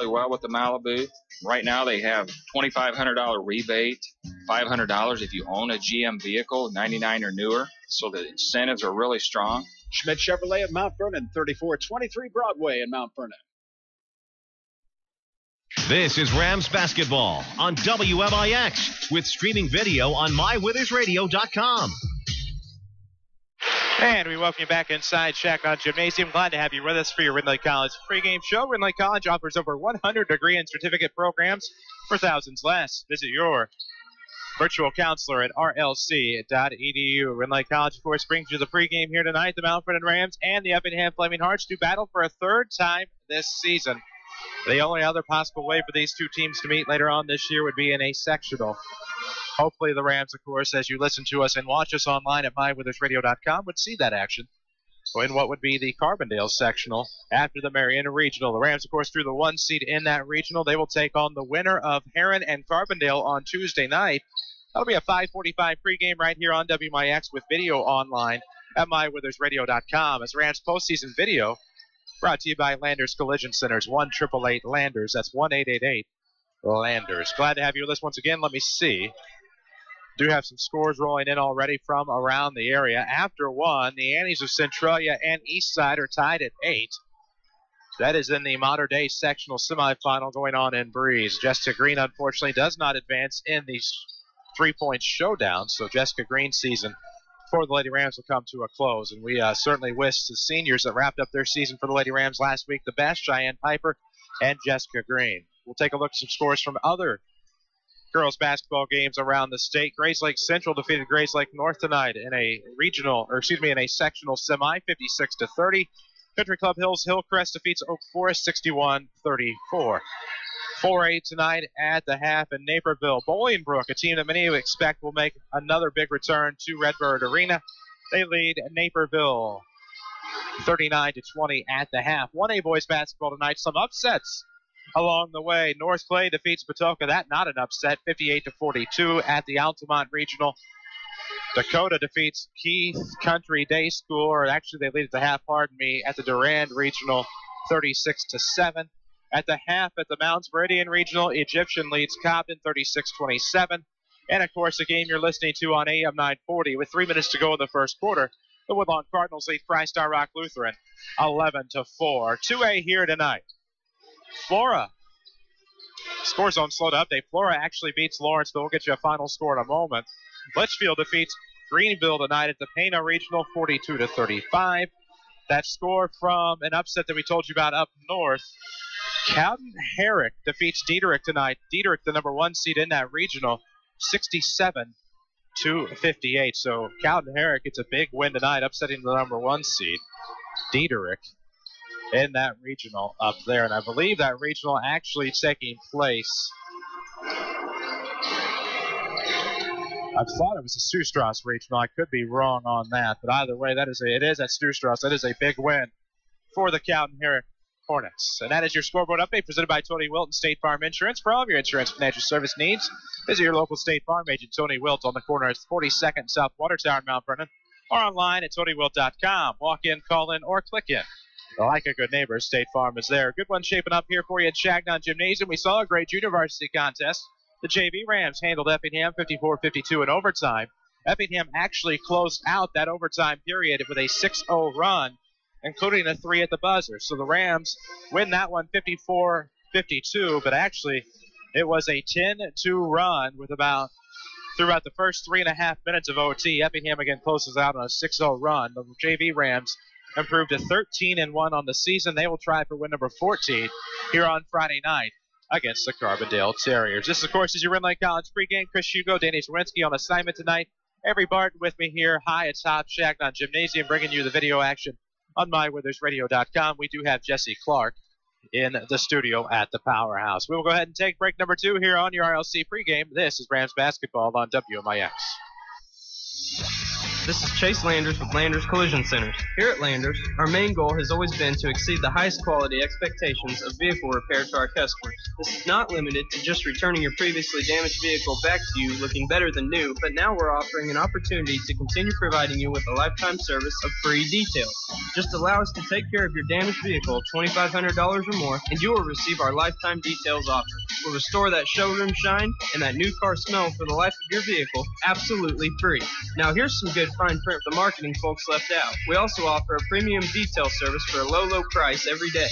well with the Malibu. Right now they have $2,500 rebate, $500 if you own a GM vehicle, 99 or newer. So the incentives are really strong. Schmidt Chevrolet of Mount Vernon, 3423 Broadway in Mount Vernon. This is Rams basketball on WMIX with streaming video on mywithersradio.com. And we welcome you back inside Changnon Gymnasium. Glad to have you with us for your Ridley College pregame show. Ridley College offers over 100 degree and certificate programs for thousands less. Visit your virtual counselor at rlc.edu. Ridley College, of course, brings you the pregame here tonight. The Mount Vernon Rams and the Effingham Flaming Hearts do battle for a third time this season. The only other possible way for these two teams to meet later on this year would be in a sectional. Hopefully the Rams, of course, as you listen to us and watch us online at mywithersradio.com, would see that action in what would be the Carbondale sectional after the Marion Regional. The Rams, of course, through the 1 seed in that regional. They will take on the winner of Heron and Carbondale on Tuesday night. That'll be a 5:45 pregame right here on WMIX with video online at mywithersradio.com. As Rams postseason video brought to you by Landers Collision Centers, 1-888-LANDERS. That's 1-888-LANDERS. Glad to have you with us once again. Let me see. Do have some scores rolling in already from around the area. After one, the Annies of Centralia and Eastside are tied at 8. That is in the Mater Dei sectional semifinal going on in Breeze. Jessica Green, unfortunately, does not advance in the three-point showdown, so Jessica Green's season for the Lady Rams will come to a close. And we certainly wish the seniors that wrapped up their season for the Lady Rams last week the best, Cheyenne Piper and Jessica Green. We'll take a look at some scores from other girls basketball games around the state. Grays Lake Central defeated Grays Lake North tonight in a in a sectional semi, 56-30. Country Club Hills Hillcrest defeats Oak Forest 61-34. 4-8 tonight at the half in Naperville. Bolingbrook, a team that many of you expect will make another big return to Redbird Arena. They lead Naperville 39-20 at the half. 1A boys basketball tonight. Some upsets along the way. North Clay defeats Patoka. That not an upset, 58-42 at the Altamont Regional. Dakota defeats Keith Country Day School, or actually they lead at the half, pardon me, at the Durand Regional, 36-7. At the half at the Mounds Meridian Regional, Egyptian leads Cobden 36-27. And, of course, a game you're listening to on AM 940 with 3 minutes to go in the first quarter. The Woodlawn Cardinals lead Frystar Rock Lutheran 11-4. 2A here tonight. Flora. Score zone slow to update. Flora actually beats Lawrenceville. We'll get you a final score in a moment. Litchfield defeats Greenville tonight at the Pana Regional 42-35. That score from an upset that we told you about up north. Cowden Herrick defeats Diederich tonight. Diederich, the number 1 seed in that regional, 67-58. So Cowden Herrick gets a big win tonight, upsetting the number 1 seed, Diederich, in that regional up there. And I believe that regional actually taking place. I thought it was a Sioux-Strauss regional. I could be wrong on that, but either way, it is at Sioux-Strauss. That is a big win for the Cowden Herrick Hornets. And that is your scoreboard update presented by Tony Wilt and State Farm Insurance. For all of your insurance financial service needs, visit your local State Farm agent, Tony Wilt, on the corner of 42nd and South Watertown, Mount Vernon, or online at TonyWilt.com. Walk in, call in, or click in. Like a good neighbor, State Farm is there. Good one shaping up here for you at Changnon Gymnasium. We saw a great junior varsity contest. The JV Rams handled Effingham 54-52 in overtime. Effingham actually closed out that overtime period with a 6-0 run, including a 3 at the buzzer. So the Rams win that one 54-52, but actually it was a 10-2 run with throughout the first 3.5 minutes of OT. Effingham again closes out on a 6-0 run. The JV Rams improved to 13-1 on the season. They will try for win number 14 here on Friday night against the Carbondale Terriers. This, of course, is your Ridley College pregame. Chris Hugo, Danny Zorinsky on assignment tonight. Every Barton with me here high atop Changnon Gymnasium, bringing you the video action on mywithersradio.com. We do have Jesse Clark in the studio at the Powerhouse. We will go ahead and take break number 2 here on your RLC pregame. This is Rams basketball on WMIX. This is Chase Landers with Landers Collision Centers. Here at Landers, our main goal has always been to exceed the highest quality expectations of vehicle repair to our customers. This is not limited to just returning your previously damaged vehicle back to you looking better than new, but now we're offering an opportunity to continue providing you with a lifetime service of free details. Just allow us to take care of your damaged vehicle, $2,500 or more, and you will receive our lifetime details offer. We'll restore that showroom shine and that new car smell for the life of your vehicle, absolutely free. Now here's some good fine print the marketing folks left out. We also offer a premium detail service for a low price every day.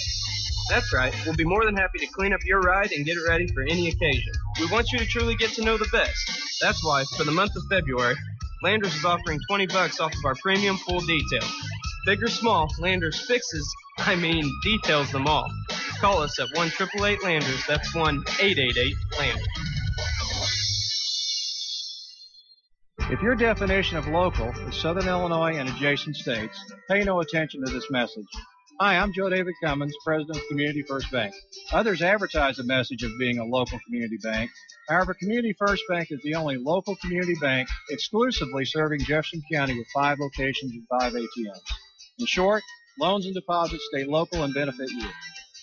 That's right, we'll be more than happy to clean up your ride and get it ready for any occasion. We want you to truly get to know the best. That's why, for the month of February, Landers is offering $20 off of our premium full detail. Big or small, Landers details them all. Call us at 1-888-LANDERS. That's 1-888-LANDERS. If your definition of local is Southern Illinois and adjacent states, pay no attention to this message. Hi, I'm Joe David Cummins, President of Community First Bank. Others advertise the message of being a local community bank. However, Community First Bank is the only local community bank exclusively serving Jefferson County with 5 locations and 5 ATMs. In short, loans and deposits stay local and benefit you.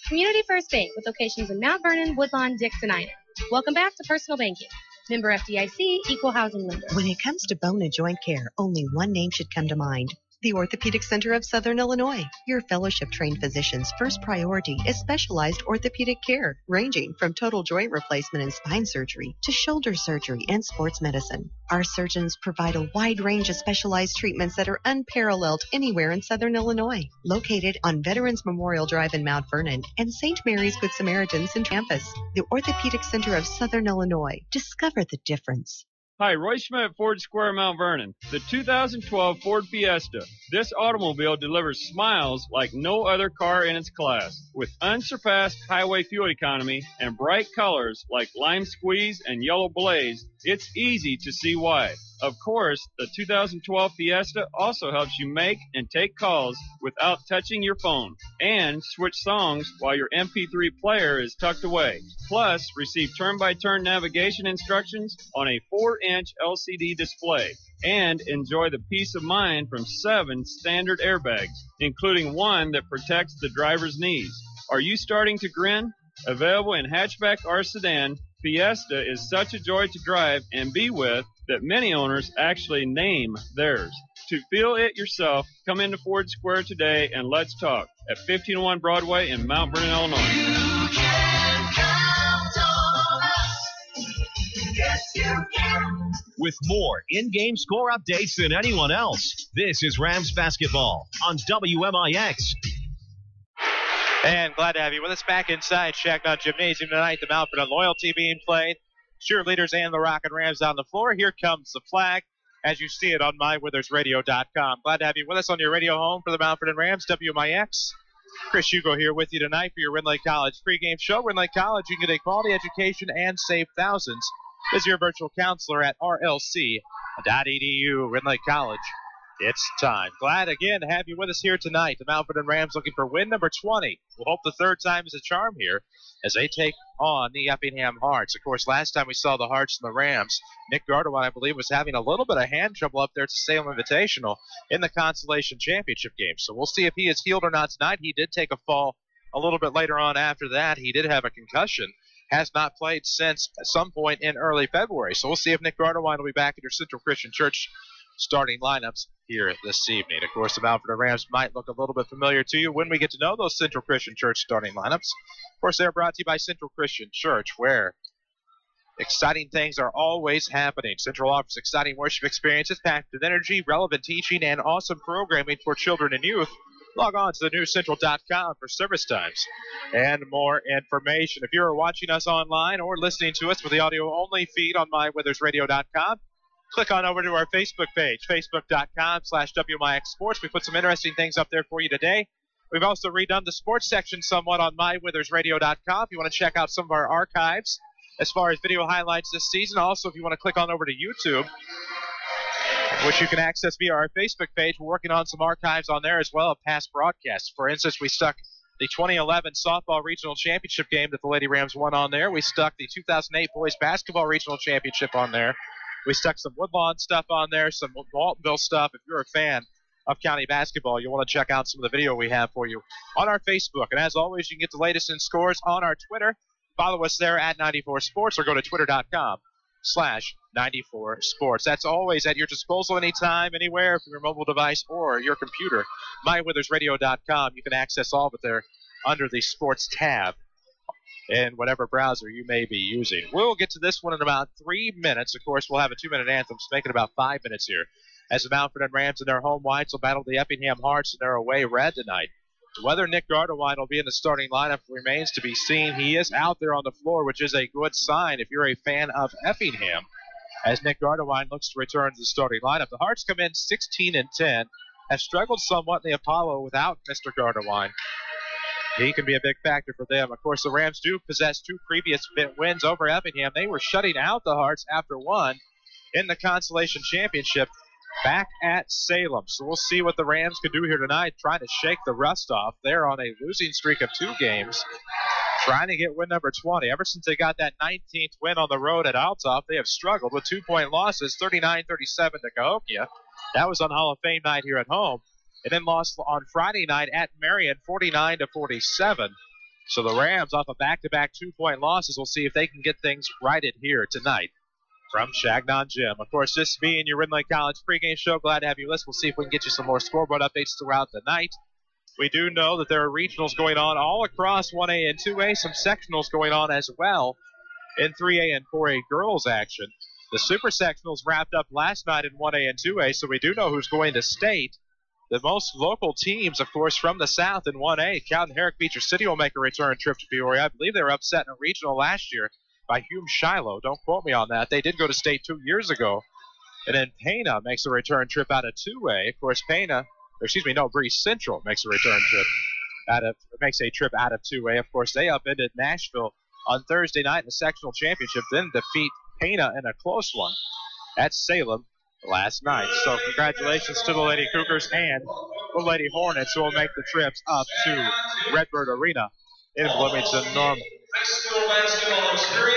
Community First Bank with locations in Mount Vernon, Woodlawn, Dix, and Ina. Welcome back to Personal Banking. Member FDIC, Equal Housing Lender. When it comes to bone and joint care, only one name should come to mind. The Orthopedic Center of Southern Illinois. Your fellowship-trained physician's first priority is specialized orthopedic care, ranging from total joint replacement and spine surgery to shoulder surgery and sports medicine. Our surgeons provide a wide range of specialized treatments that are unparalleled anywhere in Southern Illinois. Located on Veterans Memorial Drive in Mount Vernon and St. Mary's Good Samaritans in campus, the Orthopedic Center of Southern Illinois. Discover the difference. Hi, Roy Schmidt, Ford Square, Mount Vernon. The 2012 Ford Fiesta. This automobile delivers smiles like no other car in its class. With unsurpassed highway fuel economy and bright colors like lime squeeze and yellow blaze, it's easy to see why. Of course, the 2012 Fiesta also helps you make and take calls without touching your phone, and switch songs while your MP3 player is tucked away. Plus, receive turn-by-turn navigation instructions on a 4-inch LCD display, and enjoy the peace of mind from 7 standard airbags, including one that protects the driver's knees. Are you starting to grin? Available in hatchback or sedan, Fiesta is such a joy to drive and be with that many owners actually name theirs. To feel it yourself, come into Ford Square today and let's talk at 1501 Broadway in Mount Vernon, Illinois. You can count on us. Yes, you can. With more in-game score updates than anyone else, this is Rams basketball on WMIX. And glad to have you with us back inside Changnon Gymnasium tonight. The Mount Vernon Loyalty being played. Cheerleaders and the Rockin' Rams on the floor. Here comes the flag as you see it on mywithersradio.com. Glad to have you with us on your radio home for the Mount Vernon Rams, WMIX. Chris Hugo here with you tonight for your Ridley College pregame show. Ridley College, you can get a quality education and save thousands. This is your virtual counselor at rlc.edu. Ridley College. It's time. Glad again to have you with us here tonight. The Mount Vernon Rams looking for win number 20. We'll hope the third time is a charm here as they take on the Effingham Hearts. Of course, last time we saw the Hearts and the Rams, Nick Gardawan, I believe, was having a little bit of hand trouble up there to Salem Invitational in the Consolation Championship game. So we'll see if he is healed or not tonight. He did take a fall a little bit later on after that. He did have a concussion. Has not played since some point in early February. So we'll see if Nick Gardawan will be back at your Central Christian Church starting lineups here this evening. Of course, the Mount Vernon Rams might look a little bit familiar to you when we get to know those Central Christian Church starting lineups. Of course, they're brought to you by Central Christian Church, where exciting things are always happening. Central offers exciting worship experiences packed with energy, relevant teaching, and awesome programming for children and youth. Log on to thenewscentral.com for service times and more information. If you're watching us online or listening to us with the audio-only feed on mywithersradio.com, click on over to our Facebook page, facebook.com/WMIX Sports. We put some interesting things up there for you today. We've also redone the sports section somewhat on mywithersradio.com if you want to check out some of our archives as far as video highlights this season. Also, if you want to click on over to YouTube, which you can access via our Facebook page, we're working on some archives on there as well of past broadcasts. For instance, we stuck the 2011 softball regional championship game that the Lady Rams won on there. We stuck the 2008 boys basketball regional championship on there. We stuck some Woodlawn stuff on there, some Waltonville stuff. If you're a fan of county basketball, you want to check out some of the video we have for you on our Facebook. And as always, you can get the latest in scores on our Twitter. Follow us there at 94 Sports or go to twitter.com/94 Sports. That's always at your disposal anytime, anywhere from your mobile device or your computer. MyWithersRadio.com. You can access all of it there under the Sports tab in whatever browser you may be using. We'll get to this one in about 3 minutes. Of course, we'll have a 2-minute anthem, so make it about 5 minutes here, as the Mount Vernon Rams in their home whites will battle the Effingham Hearts in their away red tonight. Whether Nick Gardewine will be in the starting lineup remains to be seen. He is out there on the floor, which is a good sign if you're a fan of Effingham, as Nick Gardewine looks to return to the starting lineup. The Hearts come in 16-10, have struggled somewhat in the Apollo without Mr. Gardewine. He can be a big factor for them. Of course, the Rams do possess 2 previous wins over Effingham. They were shutting out the Hearts after one in the Consolation Championship back at Salem. So we'll see what the Rams can do here tonight, trying to shake the rust off. They're on a losing streak of 2 games, trying to get win number 20. Ever since they got that 19th win on the road at Althoff, they have struggled with 2-point losses, 39-37 to Cahokia. That was on Hall of Fame night here at home. And then lost on Friday night at Marion, 49-47. So the Rams, off of back-to-back 2-point losses, will see if they can get things righted here tonight from Changnon Gym. Of course, this being your Ridley College pregame show, glad to have you listen. We'll see if we can get you some more scoreboard updates throughout the night. We do know that there are regionals going on all across 1A and 2A, some sectionals going on as well in 3A and 4A girls action. The super sectionals wrapped up last night in 1A and 2A, so we do know who's going to state. The most local teams, of course, from the south in 1A, Cowden Herrick Beecher City will make a return trip to Peoria. I believe they were upset in a regional last year by Hume Shiloh. Don't quote me on that. They did go to state 2 years ago. And then Pana makes a return trip out of 2A. Of course, Breese Central makes a return trip makes a trip out of 2A. Of course, they upended Nashville on Thursday night in the sectional championship, then defeat Pana in a close one at Salem last night. So congratulations to the Lady Cougars and the Lady Hornets, who will make the trips up to Redbird Arena in Bloomington Normal.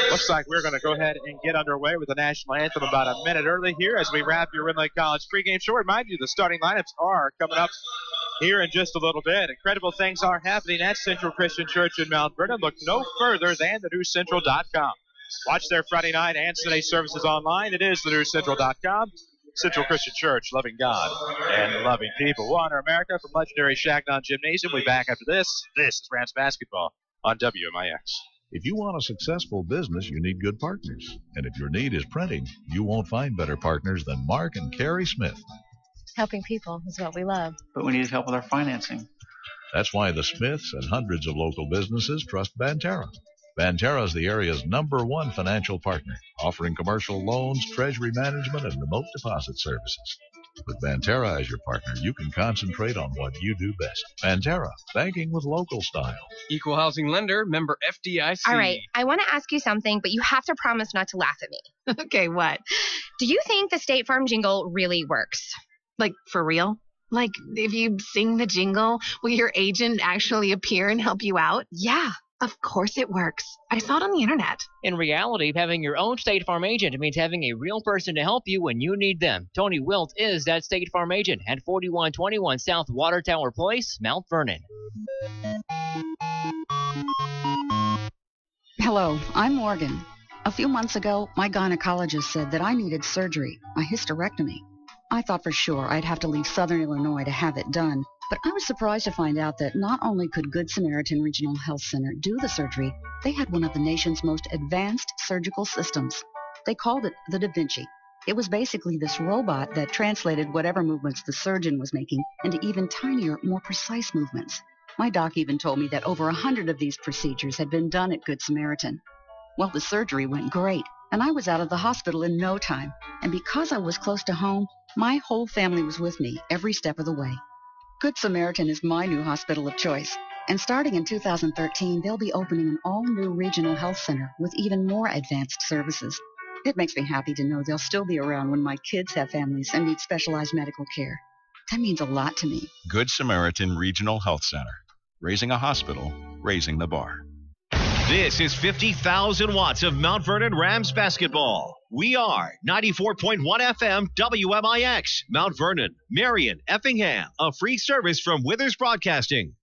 Looks like we're going to go ahead and get underway with the national anthem about a minute early here as we wrap your Ridley College pregame show. Remind you, the starting lineups are coming up here in just a little bit. Incredible things are happening at Central Christian Church in Mount Vernon. Look no further than thenewscentral.com. Watch their Friday night and Sunday services online. It is thenewscentral.com. Central Christian Church, loving God and loving people. We'll honor America from legendary Changnon Gymnasium. We'll be back after this. This is Rams basketball on WMIX. If you want a successful business, you need good partners. And if your need is printing, you won't find better partners than Mark and Carrie Smith. Helping people is what we love. But we needed help with our financing. That's why the Smiths and hundreds of local businesses trust Banterra. Banterra is the area's #1 financial partner, offering commercial loans, treasury management, and remote deposit services. With Banterra as your partner, you can concentrate on what you do best. Banterra, banking with local style. Equal housing lender, member FDIC. All right, I want to ask you something, but you have to promise not to laugh at me. Okay, what? Do you think the State Farm jingle really works? Like, for real? Like, if you sing the jingle, will your agent actually appear and help you out? Yeah. Of course it works. I saw it on the internet. In reality, having your own State Farm agent means having a real person to help you when you need them. Tony Wilt is that State Farm agent at 4121 South Water Tower Place, Mount Vernon. Hello, I'm Morgan. A few months ago, my gynecologist said that I needed surgery, a hysterectomy. I thought for sure I'd have to leave Southern Illinois to have it done. But I was surprised to find out that not only could Good Samaritan Regional Health Center do the surgery, they had one of the nation's most advanced surgical systems. They called it the Da Vinci. It was basically this robot that translated whatever movements the surgeon was making into even tinier, more precise movements. My doc even told me that over 100 of these procedures had been done at Good Samaritan. Well, the surgery went great, and I was out of the hospital in no time. And because I was close to home, my whole family was with me every step of the way. Good Samaritan is my new hospital of choice, and starting in 2013, they'll be opening an all-new regional health center with even more advanced services. It makes me happy to know they'll still be around when my kids have families and need specialized medical care. That means a lot to me. Good Samaritan Regional Health Center. Raising a hospital, raising the bar. This is 50,000 watts of Mount Vernon Rams basketball. We are 94.1 FM WMIX, Mount Vernon, Marion, Effingham, a free service from Withers Broadcasting.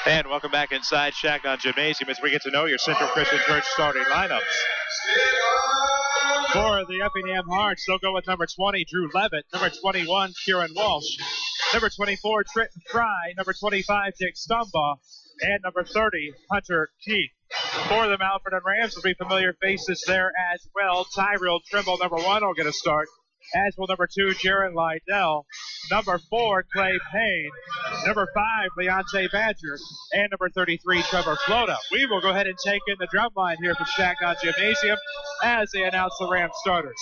And welcome back inside Changnon Gymnasium as we get to know your Central Christian Church starting lineups. For the Effingham Hearts, they'll go with number 20, Drew Levitt, number 21, Kieran Walsh, number 24, Trenton Fry, number 25, Jake Stumbaugh, and number 30, Hunter Keith. For the Mount Vernon Rams will be familiar faces there as well. Tyrell Trimble, number 1, will get a start, as will number 2, Jaron Lydell, number 4, Clay Payne, number 5, Leonte Badger, and number 33, Trevor Flota. We will go ahead and take in the drum line here from Changnon Gymnasium as they announce the Rams starters.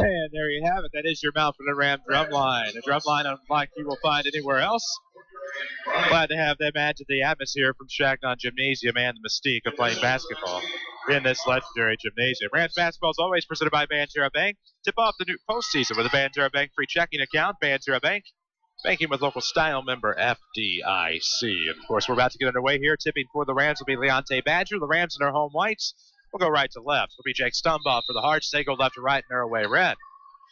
And there you have it. That is your Mount Vernon Ram drum line. A drum line unlike you will find anywhere else. Glad to have them add to the atmosphere from Changnon Gymnasium and the mystique of playing basketball in this legendary gymnasium. Rams basketball is always presented by Banterra Bank. Tip off the new postseason with a Banterra Bank free checking account. Banterra Bank, banking with local style, member FDIC. And of course, we're about to get underway here. Tipping for the Rams will be Leonte Badger. The Rams in their home whites will go right to left. It'll be Jake Stumbaugh for the Hearts. They go left to right in their away red.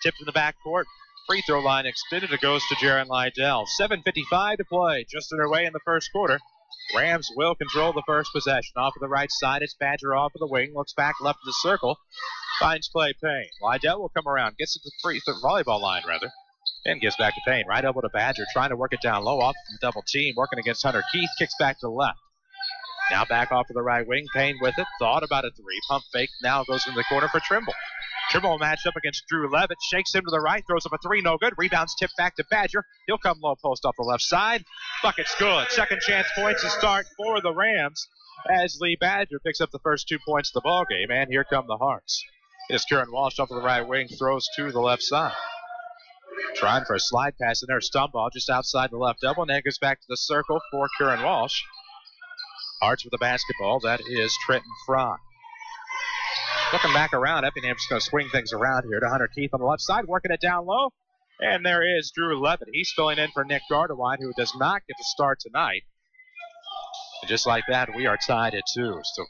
Tipped in the backcourt. Free throw line extended. It goes to Jaron Lydell. 7:55 to play. Just underway in the first quarter. Rams will control the first possession. Off of the right side, it's Badger off of the wing. Looks back left of the circle. Finds Clay Payne. Lydell will come around. Gets to the volleyball line, rather. And gives back to Payne. Right elbow to Badger. Trying to work it down low. Off the double team. Working against Hunter Keith. Kicks back to the left. Now back off of the right wing. Payne with it. Thought about a three. Pump fake. Now goes into the corner for Trimble. Trimble matched up against Drew Levitt. Shakes him to the right. Throws up a three. No good. Rebounds tipped back to Badger. He'll come low post off the left side. Bucket's good. Second chance points to start for the Rams as Lee Badger picks up the first 2 points of the ballgame. And here come the Hearts. It's Kieran Walsh off of the right wing. Throws to the left side. Trying for a slide pass in there. Stumbaugh just outside the left elbow. And then goes back to the circle for Kieran Walsh. Hearts with the basketball. That is Trenton Fry. Looking back around, Effingham's going to swing things around here to Hunter Keith on the left side, working it down low. And there is Drew Levitt. He's filling in for Nick Gardewine, who does not get to start tonight. And just like that, we are tied at 2. So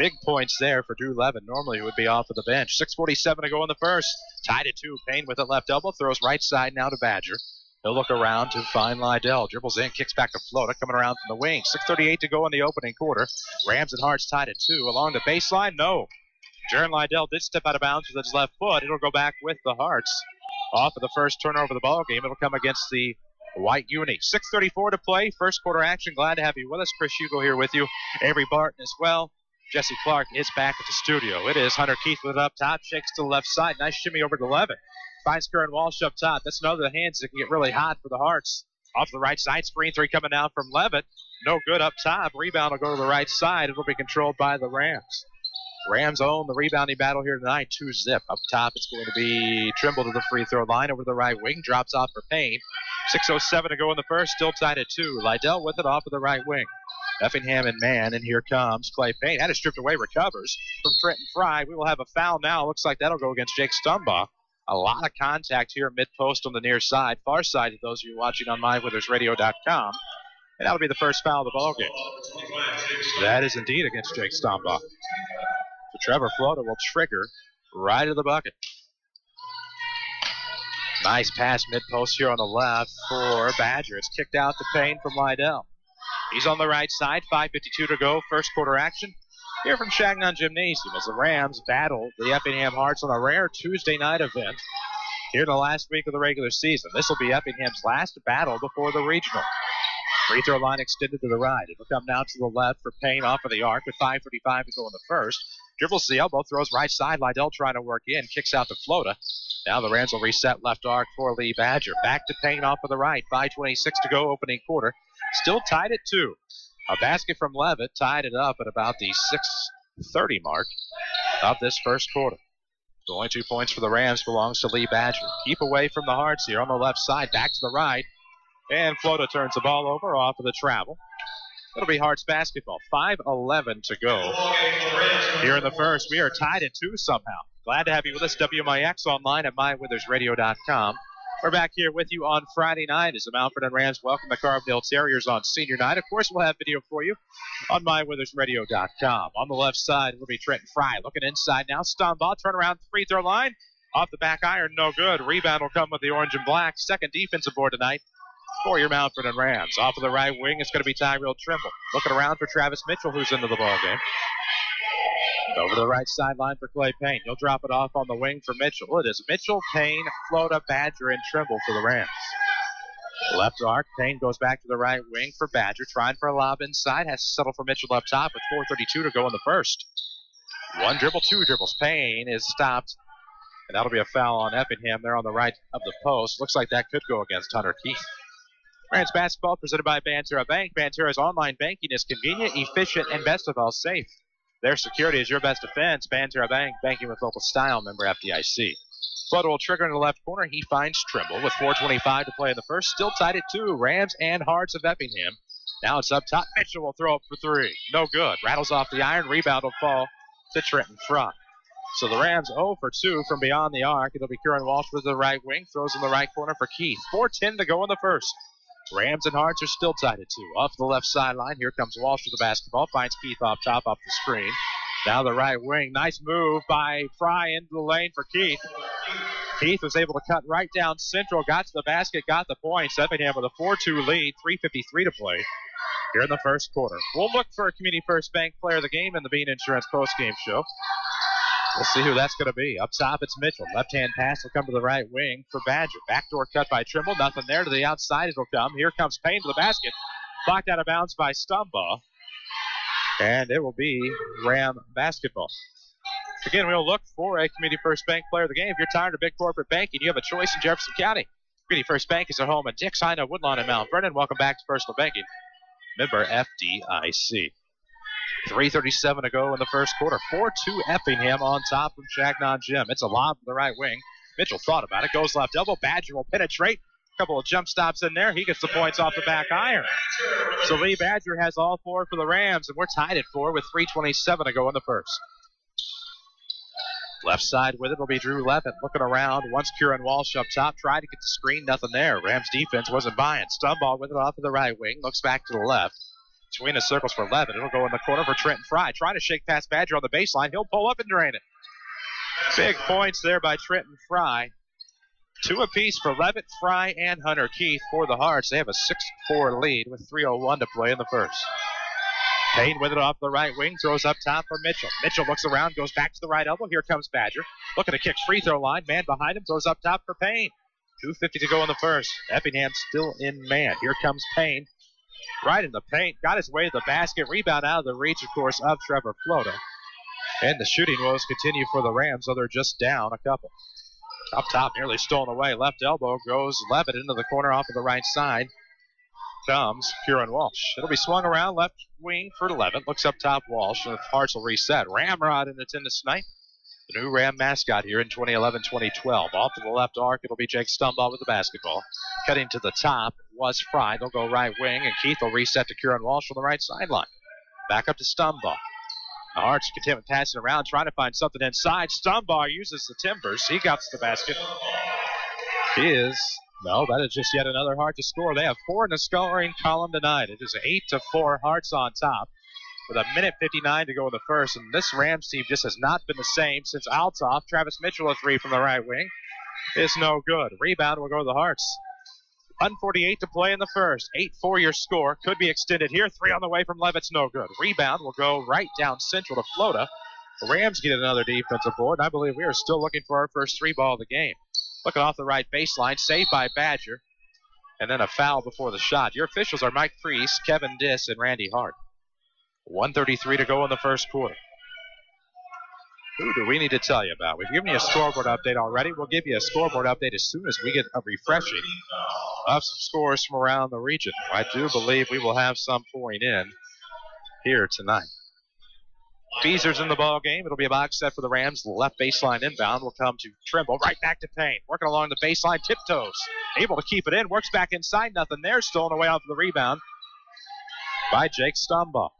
big points there for Drew Levitt. Normally he would be off of the bench. 6:47 to go in the first. Tied at 2. Payne with it left elbow. Throws right side now to Badger. He'll look around to find Lydell. Dribbles in, kicks back to Flota, coming around from the wing. 6:38 to go in the opening quarter. Rams and Hearts tied at 2. Along the baseline, no. Jaron Lydell did step out of bounds with his left foot. It'll go back with the Hearts. Off of the first turnover of the ball game, it'll come against the White Uni. 6:34 to play. First quarter action. Glad to have you with us. Chris Hugo here with you. Avery Barton as well. Jesse Clark is back at the studio. It is Hunter Keith with it up top. Shakes to the left side. Nice shimmy over to Levitt. Finds Kieran Walsh up top. That's another of the hands that can get really hot for the Hearts. Off the right side. Screen three coming down from Levitt. No good up top. Rebound will go to the right side. It'll be controlled by the Rams. Rams own the rebounding battle here tonight. 2-zip. Up top, it's going to be Trimble to the free throw line over the right wing. Drops off for Payne. 6:07 to go in the first. Still tied at 2. Lydell with it off of the right wing. Effingham and man, and here comes Clay Payne. Had it stripped away, recovers from Trenton Fry. We will have a foul now. Looks like that'll go against Jake Stumbaugh. A lot of contact here mid-post on the near side. Far side to those of you watching on MyWithersRadio.com. And that'll be the first foul of the ballgame. That is indeed against Jake Stumbaugh. So Trevor Flota will trigger right to the bucket. Nice pass mid-post here on the left for Badger. It's kicked out to Payne from Lydell. He's on the right side. 5:52 to go. First quarter action here from Changnon Gymnasium as the Rams battle the Effingham Hearts on a rare Tuesday night event. here in the last week of the regular season. This will be Effingham's last battle before the regional. Free throw line extended to the right. It'll come now to the left for Payne off of the arc with 5:35 to go in the first. Dribbles the elbow, throws right side. Liddell trying to work in, kicks out to Flota. Now the Rams will reset left arc for Lee Badger. Back to Payne off of the right. 5:26 to go, opening quarter. Still tied at 2. A basket from Levitt tied it up at about the 6:30 mark of this first quarter. The only 2 points for the Rams belongs to Lee Badger. Keep away from the Hearts here on the left side. Back to the right. And Flota turns the ball over off of the travel. It'll be Hearts basketball. 5:11 to go. Here in the first, we are tied at 2 somehow. Glad to have you with us, WMIX online at mywithersradio.com. We're back here with you on Friday night as the Mount Vernon Rams welcome the Carbondale Terriers on senior night. Of course, we'll have video for you on mywithersradio.com. On the left side, it'll be Trenton Fry looking inside now. Stun ball, turn around, free throw line. Off the back iron, no good. Rebound will come with the orange and black. Second defensive board tonight for your Mount Vernon Rams. Off of the right wing, it's going to be Tyrell Trimble. Looking around for Travis Mitchell, who's into the ball game. Over the right sideline for Clay Payne. He'll drop it off on the wing for Mitchell. It is Mitchell, Payne, Flota, Badger, and Trimble for the Rams. Left arc, Payne goes back to the right wing for Badger. Trying for a lob inside. Has to settle for Mitchell up top with 4:32 to go in the first. 1 dribble, 2 dribbles. Payne is stopped. And that'll be a foul on Effingham there on the right of the post. Looks like that could go against Hunter Keith. Rams basketball presented by Banterra Bank. Banterra's online banking is convenient, efficient, and best of all, safe. Their security is your best defense. Banterra Bank, banking with local style, member FDIC. Flota will trigger in the left corner. He finds Trimble with 4:25 to play in the first. Still tied at 2. Rams and Hearts of Effingham. Now it's up top. Mitchell will throw up for 3. No good. Rattles off the iron. Rebound will fall to Trenton Fry. So the Rams 0 for 2 from beyond the arc. It'll be Kieran Walsh with the right wing. Throws in the right corner for Keith. 4:10 to go in the first. Rams and Hearts are still tied at 2. Off the left sideline, here comes Walsh with the basketball. Finds Keith off top, off the screen. Now the right wing. Nice move by Fry into the lane for Keith. Keith was able to cut right down central, got to the basket, got the points. Effingham with a 4-2 lead, 3:53 to play here in the first quarter. We'll look for a Community First Bank player of the game in the Bean Insurance postgame show. We'll see who that's going to be. Up top, it's Mitchell. Left-hand pass will come to the right wing for Badger. Backdoor cut by Trimble. Nothing there. To the outside it'll come. Here comes Payne to the basket. Blocked out of bounds by Stumbaugh. And it will be Ram basketball. Again, we'll look for a Community First Bank player of the game. If you're tired of big corporate banking, you have a choice in Jefferson County. Community First Bank is at home at Dix, Hino, Woodlawn, and Mount Vernon. Welcome back to Personal Banking. Member FDIC. 3:37 to go in the first quarter. 4-2 Effingham on top from Changnon Gym. It's a lob from the right wing. Mitchell thought about it. Goes left elbow. Badger will penetrate. A couple of jump stops in there. He gets the points off the back iron. So Lee Badger has all 4 for the Rams, and we're tied at 4 with 3:27 to go in the first. Left side with it will be Drew Levitt looking around. Once Kieran Walsh up top. Tried to get the screen. Nothing there. Rams defense wasn't buying. Stumbaugh with it off of the right wing. Looks back to the left. Between the circles for Levitt. It'll go in the corner for Trenton Fry. Trying to shake past Badger on the baseline. He'll pull up and drain it. Big points there by Trenton Fry. 2 apiece for Levitt, Fry, and Hunter Keith for the Hearts. They have a 6-4 lead with 3:01 to play in the first. Payne with it off the right wing. Throws up top for Mitchell. Mitchell looks around. Goes back to the right elbow. Here comes Badger. Looking to kick free throw line. Man behind him. Throws up top for Payne. 2:50 to go in the first. Effingham still in man. Here comes Payne. Right in the paint, got his way to the basket, rebound out of the reach, of course, of Trevor Flota. And the shooting woes continue for the Rams, though they're just down a couple. Up top, nearly stolen away. Left elbow goes Levitt into the corner off of the right side. Comes Kieran Walsh. It'll be swung around left wing for Levitt. Looks up top, Walsh, and the Hearts will reset. Ramrod in attendance tonight. The new Ram mascot here in 2011-2012. Off to the left arc, it'll be Jake Stumbaugh with the basketball. Cutting to the top was Fry. They'll go right wing, and Keith will reset to Kieran Walsh on the right sideline. Back up to Stumbaugh. The Hearts continue passing around, trying to find something inside. Stumbaugh uses the timbers. He got to the basket. No, that is just yet another Heart to score. They have 4 in the scoring column tonight. It is 8-4 Hearts on top. With a minute 59 to go in the first, and this Rams team just has not been the same since Altoff. Travis Mitchell a 3 from the right wing. It's no good. Rebound will go to the Hearts. 1:48 to play in the first. 8-4 your score. Could be extended here. 3 on the way from Levitt's no good. Rebound will go right down central to Flota. The Rams get another defensive board, and I believe we are still looking for our first 3 ball of the game. Looking off the right baseline, saved by Badger. And then a foul before the shot. Your officials are Mike Priest, Kevin Diss, and Randy Hart. 1:33 to go in the first quarter. Who do we need to tell you about? We've given you a scoreboard update already. We'll give you a scoreboard update as soon as we get a refreshing of some scores from around the region. I do believe we will have some pouring in here tonight. Feaser's in the ball game. It'll be a box set for the Rams. The left baseline inbound will come to Trimble. Right back to Payne. Working along the baseline, tiptoes. Able to keep it in. Works back inside. Nothing there. Stolen away off the rebound by Jake Stumbaugh.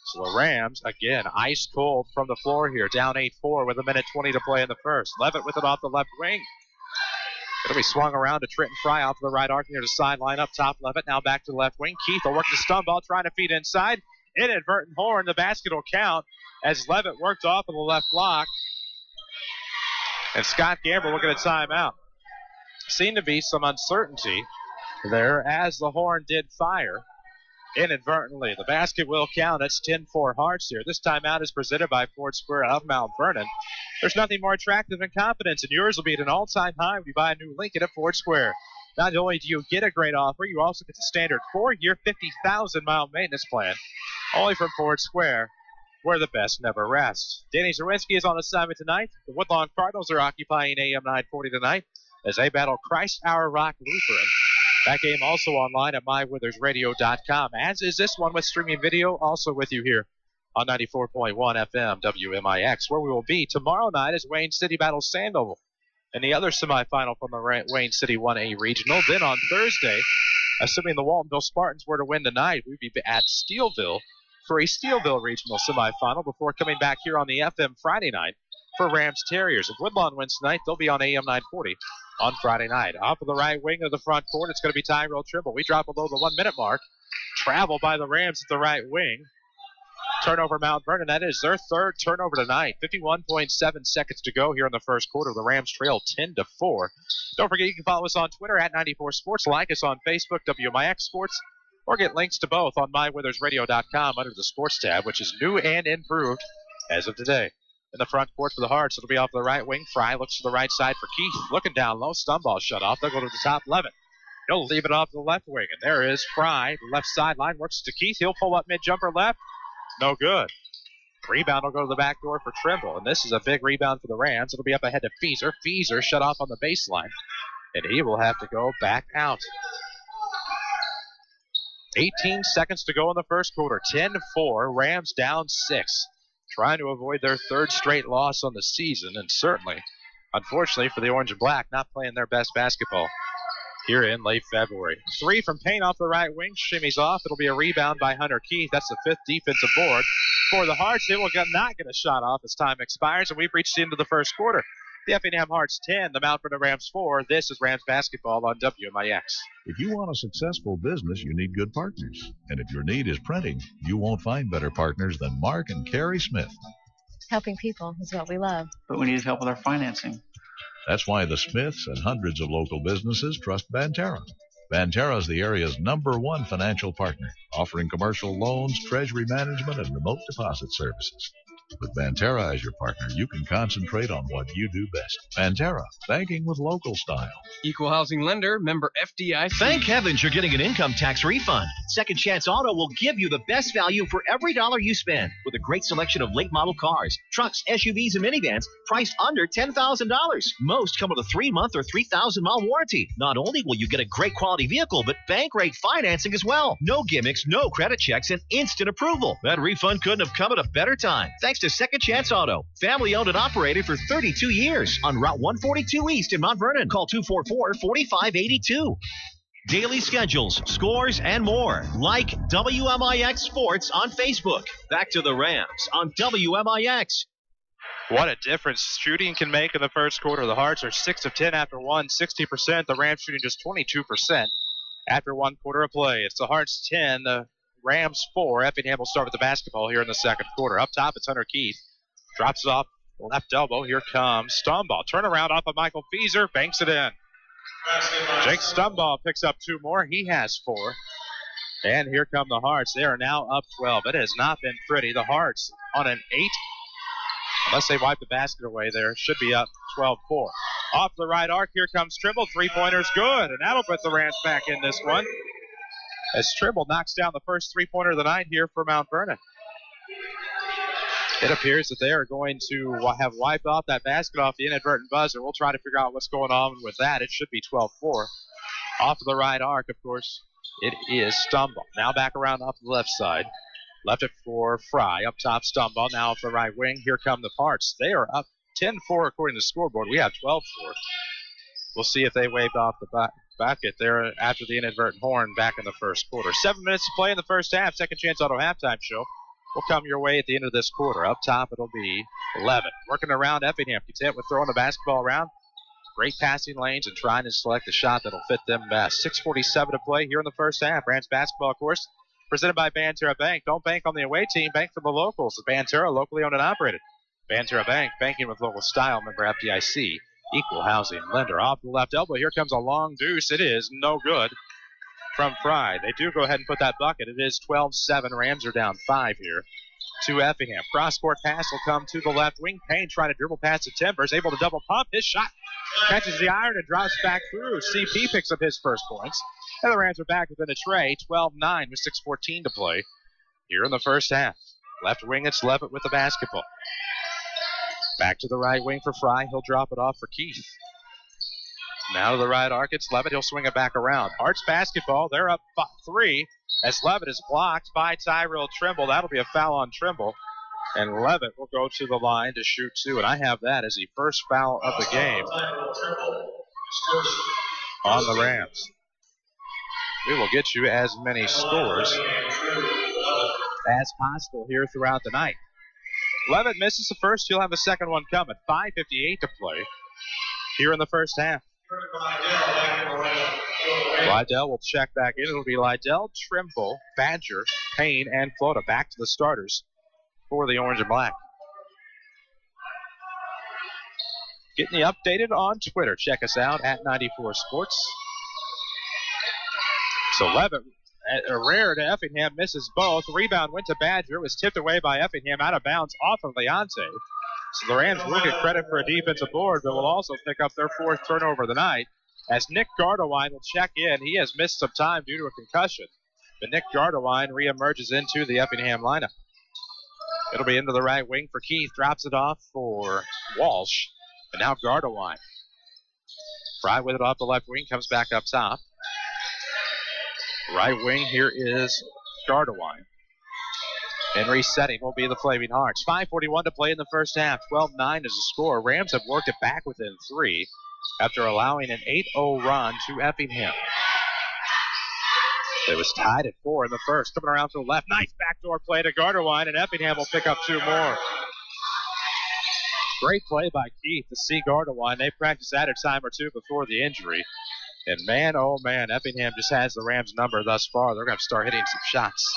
So the Rams, again, ice cold from the floor here. Down 8-4 with 1:20 to play in the first. Levitt with it off the left wing. It'll be swung around to Trenton Fry off the right arc near the sideline. Up top, Levitt. Now back to the left wing. Keith will work the Stumbaugh, trying to feed inside. Inadvertent horn. The basket will count as Levitt worked off of the left block. And Scott Gamble looking at timeout. Seemed to be some uncertainty there as the horn did fire inadvertently. The basket will count. It's 10-4 Hearts here. This timeout is presented by Ford Square of Mount Vernon. There's nothing more attractive than confidence, and yours will be at an all-time high when you buy a new Lincoln at Ford Square. Not only do you get a great offer, you also get the standard 4-year, 50,000-mile maintenance plan, only from Ford Square, where the best never rests. Danny Zawinski is on assignment tonight. The Woodlawn Cardinals are occupying AM 940 tonight as they battle Christ Our Rock Lutheran. That game also online at mywithersradio.com, as is this one with streaming video, also with you here on 94.1 FM WMIX, where we will be tomorrow night as Wayne City battles Sandoval in the other semifinal from the Wayne City 1A Regional. Then on Thursday, assuming the Waltonville Spartans were to win tonight, we'd be at Steelville for a Steelville Regional semifinal before coming back here on the FM Friday night for Rams Terriers. If Woodlawn wins tonight, they'll be on AM 940 on Friday night. Off of the right wing of the front court, it's going to be Tyrell Trimble. We drop below the 1-minute mark. Travel by the Rams at the right wing. Turnover Mount Vernon. That is their third turnover tonight. 51.7 seconds to go here in the first quarter. The Rams trail 10-4. Don't forget you can follow us on Twitter at 94 Sports. Like us on Facebook, WMIX Sports, or get links to both on mywithersradio.com under the Sports tab, which is new and improved as of today. In the front court for the Hearts, it'll be off the right wing. Fry looks to the right side for Keith. Looking down low. Stumbaugh shut off. They'll go to the top 11. He'll leave it off the left wing. And there is Fry. Left sideline. Works to Keith. He'll pull up mid-jumper left. No good. Rebound will go to the back door for Trimble. And this is a big rebound for the Rams. It'll be up ahead to Feaser. Feaser shut off on the baseline. And he will have to go back out. 18 seconds to go in the first quarter. 10-4. Rams down 6. Trying to avoid their third straight loss on the season, and certainly, unfortunately for the Orange and Black, not playing their best basketball here in late February. 3 from Payne off the right wing, shimmies off. It'll be a rebound by Hunter Keith. That's the 5th defensive board for the Hearts. They will not get a shot off as time expires, and we've reached the end of the first quarter. The Effingham Hearts 10, the Mount Vernon Rams 4. This is Rams basketball on WMIX. If you want a successful business, you need good partners. And if your need is printing, you won't find better partners than Mark and Carrie Smith. Helping people is what we love. But we need help with our financing. That's why the Smiths and hundreds of local businesses trust Banterra. Banterra is the area's #1 financial partner, offering commercial loans, treasury management, and remote deposit services. With Banterra as your partner, you can concentrate on what you do best. Banterra, banking with local style. Equal housing lender, member FDIC. Thank heavens you're getting an income tax refund. Second Chance Auto will give you the best value for every dollar you spend with a great selection of late model cars, trucks, SUVs, and minivans priced under $10,000. Most come with a 3-month or 3,000-mile warranty. Not only will you get a great quality vehicle, but bank rate financing as well. No gimmicks, no credit checks, and instant approval. That refund couldn't have come at a better time. Thanks to Second Chance Auto, family owned and operated for 32 years on Route 142 East in Mount Vernon. Call 244-4582. Daily schedules, scores, and more. Like WMIX Sports on Facebook. Back to the Rams on WMIX. What a difference shooting can make in the first quarter. The Hearts are 6 of 10 after 60%. The Rams shooting just 22% after 1 quarter of play. It's the Hearts 10, the Rams 4. Effingham will start with the basketball here in the second quarter. Up top, it's Hunter Keith. Drops it off left elbow. Here comes Stumbaugh. Turnaround off of Michael Feaser. Banks it in. Jake Stumbaugh picks up 2 more. He has 4. And here come the Hearts. They are now up 12. It has not been pretty. The Hearts on an 8. Unless they wipe the basket away there, should be up 12-4. Off the right arc, here comes Trimble. Three-pointer's good, and that'll put the Rams back in this one. As Trimble knocks down the first three-pointer of the night here for Mount Vernon. It appears that they are going to have wiped off that basket off the inadvertent buzzer. We'll try to figure out what's going on with that. It should be 12-4. Off of the right arc, of course, it is Stumble. Now back around off the left side. Left it for Fry. Up top, Stumble. Now off the right wing. Here come the Parts. They are up 10-4 according to the scoreboard. We have 12-4. We'll see if they waved off the bucket there after the inadvertent horn back in the first quarter. 7 minutes to play in the first half. Second Chance Auto halftime show will come your way at the end of this quarter. Up top, it'll be 11. Working around Effingham. Content with throwing the basketball around. Great passing lanes and trying to select a shot that'll fit them best. 6:47 to play here in the first half. Rams basketball, of course, presented by Banterra Bank. Don't bank on the away team. Bank for the locals. Banterra, locally owned and operated. Banterra Bank, banking with local style. Member FDIC, equal housing lender. Off the left elbow, here comes a long deuce. It is no good from Fry. They do go ahead and put that bucket. It is 12-7. Rams are down 5 here to Effingham. Cross-court pass will come to the left wing. Payne trying to dribble past the Timbers. Able to double pump. His shot catches the iron and drops back through. CP picks up his first points. And the Rams are back within a tray. 12-9 with 6:14 to play here in the first half. Left wing, it's Levitt with the basketball. Back to the right wing for Fry. He'll drop it off for Keith. Now to the right arc, it's Levitt. He'll swing it back around. Hearts basketball. They're up 3 as Levitt is blocked by Tyrell Trimble. That'll be a foul on Trimble. And Levitt will go to the line to shoot 2. And I have that as the first foul of the game on the Rams. We will get you as many scores as possible here throughout the night. Levitt misses the first. He'll have a second one coming. 5:58 to play here in the first half. Lydell will check back in. It'll be Lydell, Trimble, Badger, Payne, and Flota back to the starters for the orange and black. Getting you updated on Twitter. Check us out at 94 Sports. So Levitt, rare to Effingham, misses both. Rebound went to Badger. It was tipped away by Effingham out of bounds off of Leonte. So the Rams will get credit for a defensive board, but will also pick up their 4th turnover of the night. As Nick Gardewine will check in. He has missed some time due to a concussion. But Nick Gardewine reemerges into the Effingham lineup. It'll be into the right wing for Keith. Drops it off for Walsh. And now Gardewine. Fry with it off the left wing. Comes back up top. Right wing here is Gardewine. And resetting will be the Flaming Hearts. 5:41 to play in the first half. 12-9 is the score. Rams have worked it back within 3 after allowing an 8-0 run to Effingham. It was tied at 4 in the first. Coming around to the left. Nice backdoor play to Gardewine, and Effingham will pick up 2 more. Great play by Keith to see Gardewine. They practiced that a time or two before the injury. And man, oh man, Effingham just has the Rams number thus far. They're going to start hitting some shots.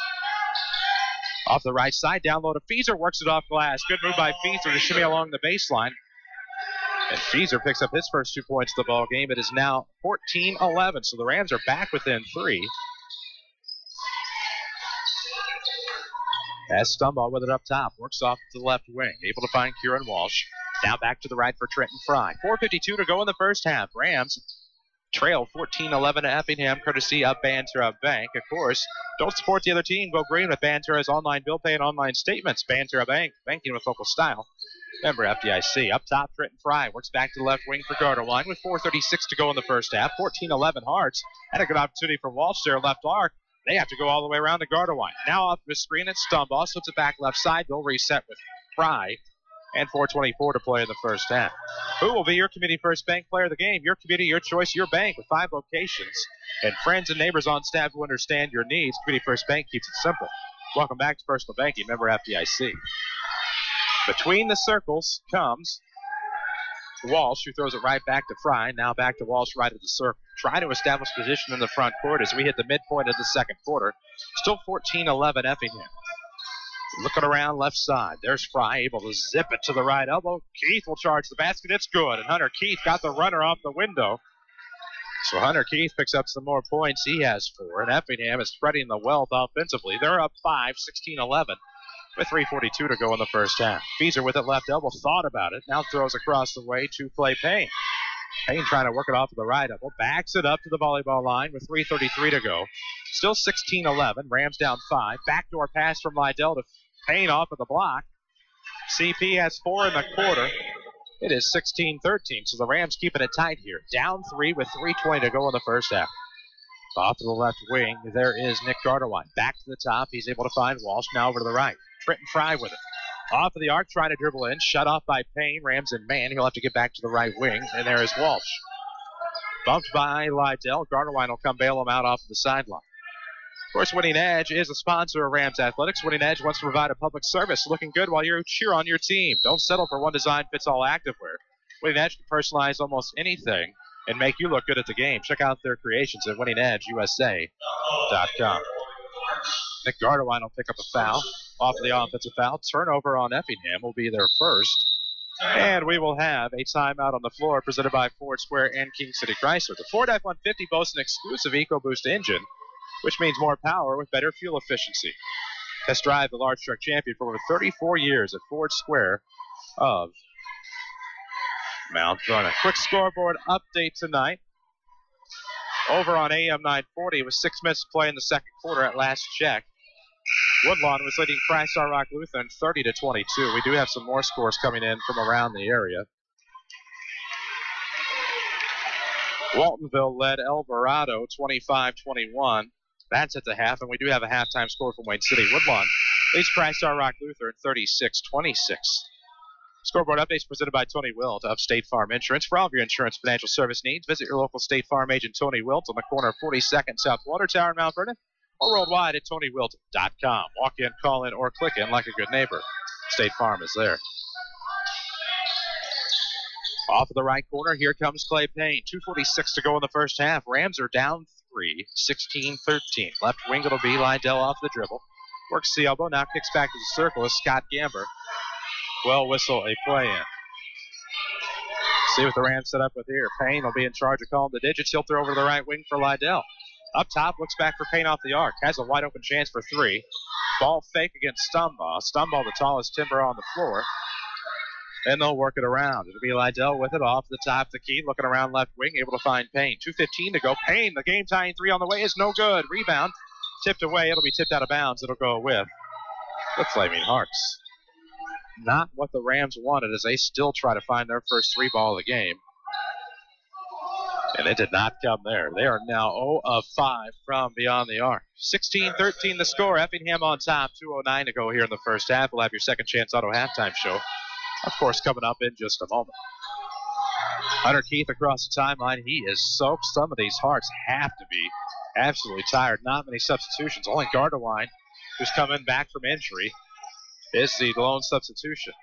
Off the right side, down low to Feezer, works it off glass. Good move by Feezer to shimmy along the baseline. And Feezer picks up his first 2 points of the ball game. It is now 14-11, so the Rams are back within 3. As Stumbaugh with it up top, works off to the left wing, able to find Kieran Walsh. Now back to the right for Trenton Fry. 4:52 to go in the first half. Rams trail 14-11 to Effingham, courtesy of Banterra Bank. Of course, don't support the other team. Go green with Banterra's online bill pay and online statements. Banterra Bank, banking with local style. Member FDIC. Up top, Trenton Fry works back to the left wing for Gardewine with 4:36 to go in the first half. 14-11 Hearts. And a good opportunity for Walsh there, left arc. They have to go all the way around to Gardewine. Now off the screen, it's Stumbaugh. Slips it back left side. They'll reset with Fry. And 4:24 to play in the first half. Who will be your Community First Bank player of the game? Your community, your choice, your bank with 5 locations. And friends and neighbors on staff who understand your needs. Community First Bank keeps it simple. Welcome back to Personal Banking. Member FDIC. Between the circles comes Walsh, who throws it right back to Fry. Now back to Walsh right at the circle. Trying to establish position in the front court as we hit the midpoint of the second quarter. Still 14-11 Effingham. Looking around left side. There's Fry, able to zip it to the right elbow. Keith will charge the basket. It's good. And Hunter Keith got the runner off the window. So Hunter Keith picks up some more points. He has 4. And Effingham is spreading the wealth offensively. They're up 5, 16-11. With 3:42 to go in the first half. Feezer with it left elbow. Thought about it. Now throws across the way to Clay Payne. Payne trying to work it off to the right elbow. Backs it up to the volleyball line with 3:33 to go. Still 16-11. Rams down 5. Backdoor pass from Lydell to Payne off of the block. CP has 4 in the quarter. It is 16-13, so the Rams keeping it tight here. Down 3 with 3:20 to go in the first half. Off to the left wing, there is Nick Gardewine. Back to the top, he's able to find Walsh. Now over to the right. Trenton Fry with it. Off of the arc, trying to dribble in. Shut off by Payne. Rams in man. He'll have to get back to the right wing, and there is Walsh. Bumped by Lydell. Gardewine will come bail him out off of the sideline. Of course, Winning Edge is a sponsor of Rams Athletics. Winning Edge wants to provide a public service, looking good while you cheer on your team. Don't settle for one design-fits-all activewear. Winning Edge can personalize almost anything and make you look good at the game. Check out their creations at winningedgeusa.com. Nick Gardewine will pick up a foul off of the offensive foul. Turnover on Effingham will be their first. And we will have a timeout on the floor presented by Ford Square and King City Chrysler. The Ford F-150 boasts an exclusive EcoBoost engine, which means more power with better fuel efficiency. Test drive the large truck champion for over 34 years at Ford Square of Mount Vernon. Quick scoreboard update tonight. Over on AM 940 with 6 minutes to play in the second quarter at last check. Woodlawn was leading Christ-Our Rock Lutheran 30-22. We do have some more scores coming in from around the area. Waltonville led Alvarado 25-21. That's at the half, and we do have a halftime score from Wayne City. Woodlawn leads Christ-Our Rock Lutheran 36-26. Scoreboard updates presented by Tony Wilt of State Farm Insurance. For all of your insurance financial service needs, visit your local State Farm agent Tony Wilt on the corner of 42nd South Water Tower in Mount Vernon, or worldwide at TonyWilt.com. Walk in, call in, or click in like a good neighbor. State Farm is there. Off of the right corner, here comes Clay Payne. 2:46 to go in the first half. Rams are down 3, 16-13. Left wing, it'll be Lydell off the dribble. Works the elbow, now kicks back to the circle as Scott Gamber will whistle a play in. See what the Rams set up with here. Payne will be in charge of calling the digits. He'll throw over to the right wing for Lydell. Up top, looks back for Payne off the arc. Has a wide open chance for 3. Ball fake against Stumbaugh. Stumbaugh, the tallest timber on the floor. And they'll work it around. It'll be Lydell with it off the top of the key, looking around left wing, able to find Payne. 2:15 to go. Payne, the game-tying 3 on the way is no good. Rebound, tipped away. It'll be tipped out of bounds. It'll go with the Flaming Hearts. Not what the Rams wanted as they still try to find their first 3 ball of the game. And it did not come there. They are now 0 of 5 from beyond the arc. 16-13 the score. Effingham on top. 2:09 to go here in the first half. We'll have your Second Chance Auto halftime show, of course, coming up in just a moment. Hunter Keith across the timeline. He is soaked. Some of these Hearts have to be absolutely tired. Not many substitutions. Only Gardewine, who's coming back from injury, is the lone substitution.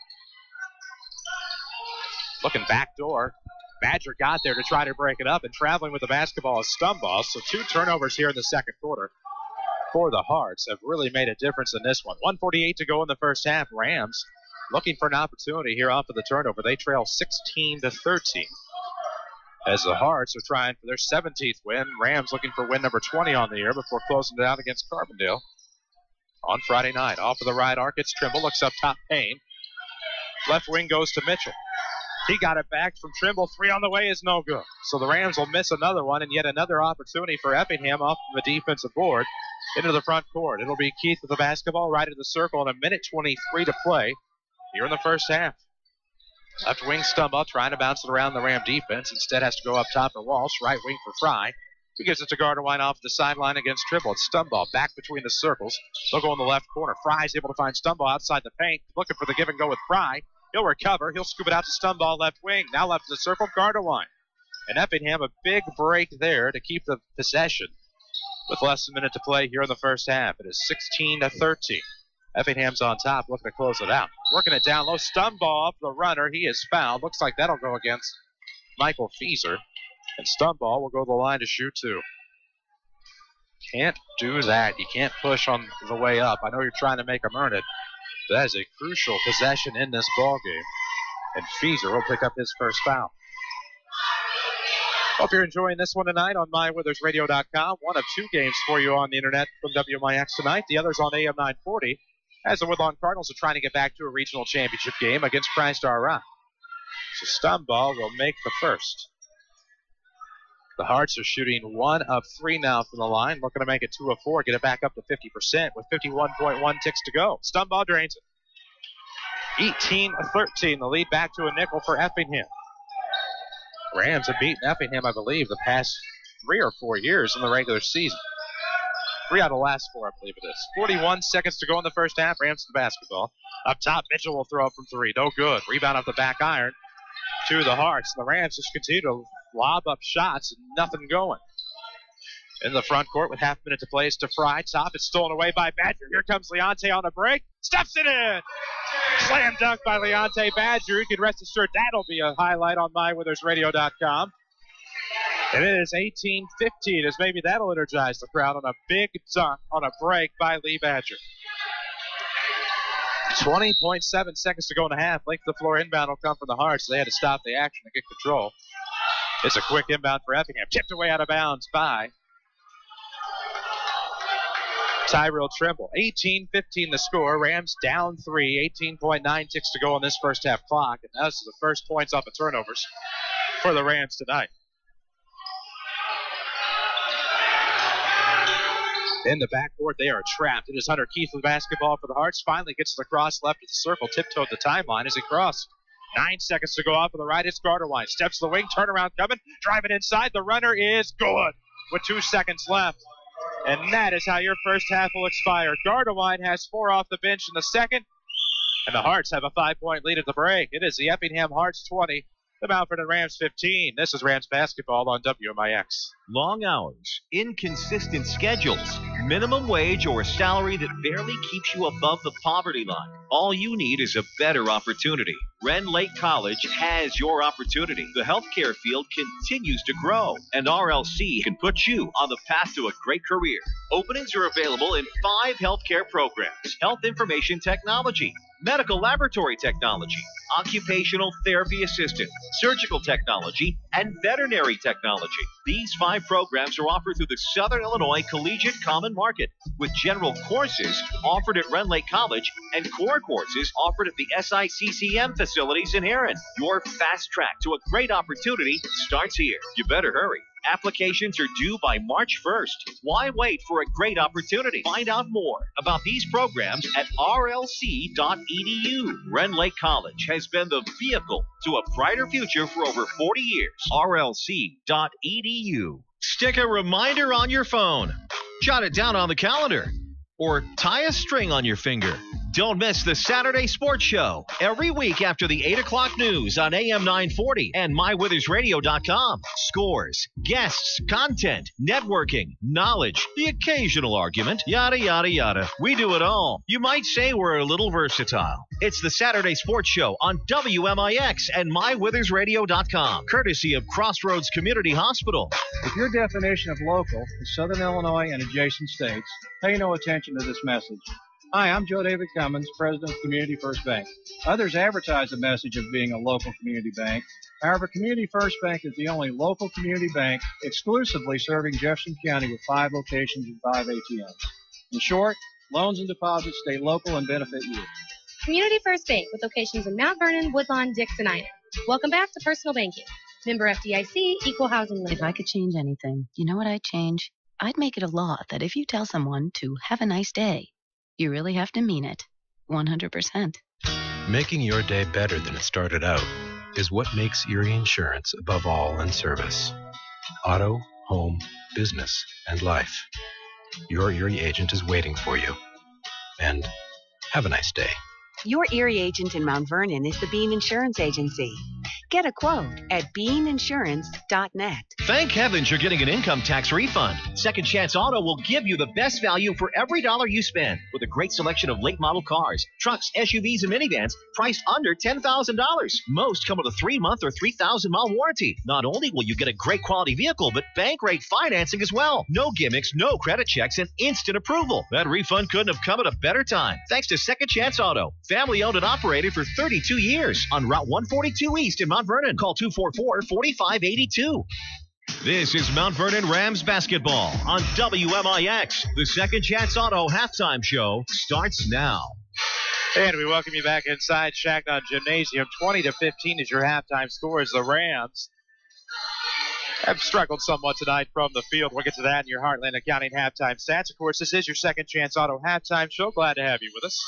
Looking backdoor. Badger got there to try to break it up, and traveling with the basketball is Stumbaugh. So 2 turnovers here in the second quarter for the Hearts have really made a difference in this one. 1:48 to go in the first half. Rams looking for an opportunity here off of the turnover. They trail 16-13 as the Hearts are trying for their 17th win. Rams looking for win number 20 on the year before closing it out against Carbondale on Friday night. Off of the right arc, it's Trimble. Looks up top, Payne. Left wing goes to Mitchell. He got it back from Trimble. 3 on the way is no good. So the Rams will miss another one, and yet another opportunity for Effingham off of the defensive board into the front court. It'll be Keith with the basketball right into the circle, and 1:23 to play here in the first half. Left wing Stumbaugh trying to bounce it around the Ram defense. Instead has to go up top to Walsh. Right wing for Fry. He gives it to Gardewine off the sideline against Trimble. It's Stumbaugh back between the circles. They'll go in the left corner. Fry's able to find Stumbaugh outside the paint. Looking for the give and go with Fry. He'll recover. He'll scoop it out to Stumbaugh left wing. Now left to the circle, Gardewine. And Effingham, a big break there to keep the possession with less than a minute to play here in the first half. It is 16-13. Effingham's on top, looking to close it out. Working it down low. Stumbaugh off the runner. He is fouled. Looks like that'll go against Michael Fieser. And Stumbaugh will go to the line to shoot 2. Can't do that. You can't push on the way up. I know you're trying to make him earn it. That is a crucial possession in this ballgame. And Fieser will pick up his first foul. Hope you're enjoying this one tonight on MyWithersRadio.com. One of 2 games for you on the internet from WMIX tonight. The other's on AM 940. As the Woodlawn Cardinals are trying to get back to a regional championship game against Christ-Our Rock. So Stumbaugh will make the first. The Hearts are shooting 1 of 3 now from the line, looking to make it 2 of 4, get it back up to 50% with 51.1 ticks to go. Stun ball drains it. 18-13, the lead back to a nickel for Effingham. Rams have beaten Effingham, I believe, the past 3 or 4 years in the regular season. 3 out of the last 4, I believe it is. 41 seconds to go in the first half. Rams to the basketball. Up top, Mitchell will throw up from 3. No good. Rebound off the back iron to the Hearts. The Rams just continue to lob up shots and nothing going. In the front court with half a minute to play, it's to Fry. Top is stolen away by Badger. Here comes Leonte on the break. Steps it in. Slam dunk by Leonte Badger. You can rest assured that'll be a highlight on mywithersradio.com. And it is 18-15, as maybe that'll energize the crowd on a big dunk on a break by Lee Badger. 20.7 seconds to go in the half. Length of the floor inbound will come from the Hearts. They had to stop the action to get control. It's a quick inbound for Effingham. Tipped away out of bounds by Tyrell Trimble. 18-15 the score. Rams down 3. 18.9 ticks to go on this first half clock. And those are the first points off of turnovers for the Rams tonight. In the backcourt, they are trapped. It is Hunter Keith with the basketball for the Hearts. Finally gets to the cross left of the circle, tiptoed the timeline as he crossed. 9 seconds to go off on the right. It's Gardewine. Steps to the wing, turnaround coming, driving inside. The runner is good with 2 seconds left. And that is how your first half will expire. Gardewine has 4 off the bench in the second, and the Hearts have a 5-point lead at the break. It is the Effingham Hearts 20, the Mount Vernon Rams 15. This is Rams basketball on WMIX. Long hours, inconsistent schedules, minimum wage, or a salary that barely keeps you above the poverty line. All you need is a better opportunity. Ren Lake College has your opportunity. The healthcare field continues to grow, and RLC can put you on the path to a great career. Openings are available in 5 healthcare programs: health information technology, medical laboratory technology, occupational therapy assistant, surgical technology, and veterinary technology. These 5 programs are offered through the Southern Illinois Collegiate Common Market, with general courses offered at Ren Lake College and core courses offered at the SICCM facilities in Heron. Your fast track to a great opportunity starts here. You better hurry. Applications are due by March 1st. Why wait for a great opportunity? Find out more about these programs at rlc.edu. Ren Lake College has been the vehicle to a brighter future for over 40 years. rlc.edu. Stick a reminder on your phone. Jot it down on the calendar. Or tie a string on your finger. Don't miss the Saturday Sports Show every week after the 8 o'clock news on AM 940 and mywithersradio.com. Scores, guests, content, networking, knowledge, the occasional argument, yada, yada, yada. We do it all. You might say we're a little versatile. It's the Saturday Sports Show on WMIX and mywithersradio.com, courtesy of Crossroads Community Hospital. If your definition of local is Southern Illinois and adjacent states, pay no attention to this message. Hi, I'm Joe David Cummins, President of Community First Bank. Others advertise the message of being a local community bank. However, Community First Bank is the only local community bank exclusively serving Jefferson County with 5 locations and 5 ATMs. In short, loans and deposits stay local and benefit you. Community First Bank with locations in Mount Vernon, Woodlawn, Dixon, Ina. Welcome back to Personal Banking. Member FDIC, Equal Housing Lender. If I could change anything, you know what I'd change? I'd make it a law that if you tell someone to have a nice day, you really have to mean it, 100%. Making your day better than it started out is what makes Erie Insurance above all in service. Auto, home, business, and life. Your Erie agent is waiting for you. And have a nice day. Your Erie agent in Mount Vernon is the Bean Insurance Agency. Get a quote at beaninsurance.net. Thank heavens you're getting an income tax refund. Second Chance Auto will give you the best value for every dollar you spend with a great selection of late model cars, trucks, SUVs, and minivans priced under $10,000. Most come with a 3-month or 3,000-mile warranty. Not only will you get a great quality vehicle, but bank rate financing as well. No gimmicks, no credit checks, and instant approval. That refund couldn't have come at a better time. Thanks to Second Chance Auto. Family owned and operated for 32 years on Route 142 East in Mount Vernon. Call 244-4582. This is Mount Vernon Rams basketball on WMIX. The Second Chance Auto halftime show starts now. And we welcome you back inside Changnon Gymnasium. 20-15 is your halftime score as the Rams have struggled somewhat tonight from the field. We'll get to that in your Heartland Accounting halftime stats. Of course, this is your Second Chance Auto halftime show. Glad to have you with us.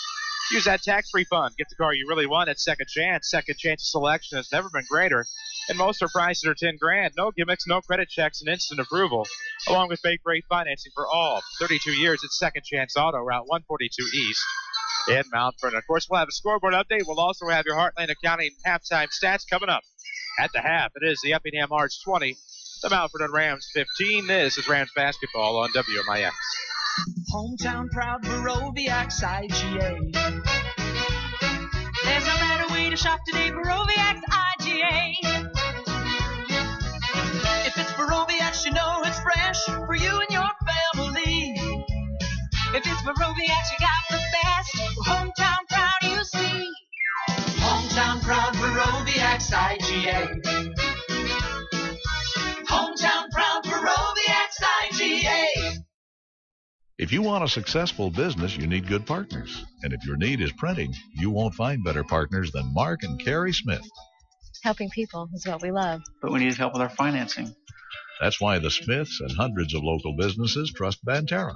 Use that tax-free fund. Get the car you really want at Second Chance. Second Chance's selection has never been greater, and most are priced at $10,000. No gimmicks, no credit checks, and instant approval, along with bank rate financing for all. 32 years at Second Chance Auto, Route 142 East in Mount Vernon. Of course, we'll have a scoreboard update. We'll also have your Heartland Accounting halftime stats coming up at the half. It is the Effingham Hearts 20, the Mount Vernon Rams 15. This is Rams basketball on WMIX. Hometown proud Baroviax IGA. There's no better way to shop today, Baroviax IGA. If it's Baroviax, you know it's fresh for you and your family. If it's Baroviax, you got the best. Hometown proud, you see. Hometown proud Baroviax IGA. Hometown proud Baroviax IGA. If you want a successful business, you need good partners. And if your need is printing, you won't find better partners than Mark and Carrie Smith. Helping people is what we love. But we need help with our financing. That's why the Smiths and hundreds of local businesses trust Banterra.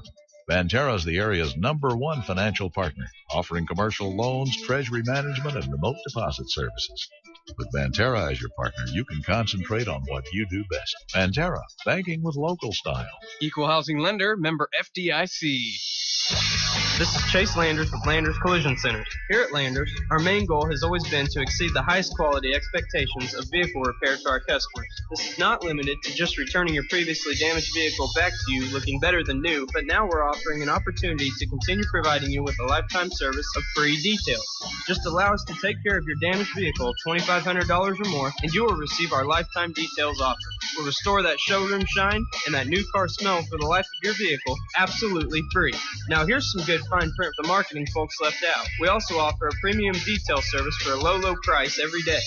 Banterra is the area's #1 financial partner, offering commercial loans, treasury management, and remote deposit services. With Banterra as your partner, you can concentrate on what you do best. Banterra, banking with local style. Equal housing lender, member FDIC. This is Chase Landers with Landers Collision Centers. Here at Landers, our main goal has always been to exceed the highest quality expectations of vehicle repair to our customers. This is not limited to just returning your previously damaged vehicle back to you looking better than new, but now we're offering an opportunity to continue providing you with a lifetime service of free details. Just allow us to take care of your damaged vehicle, $2,500 or more, and you will receive our lifetime details offer. We'll restore that showroom shine and that new car smell for the life of your vehicle absolutely free. Now here's some good fine print the marketing folks left out. We also offer a premium detail service for a low, low price every day.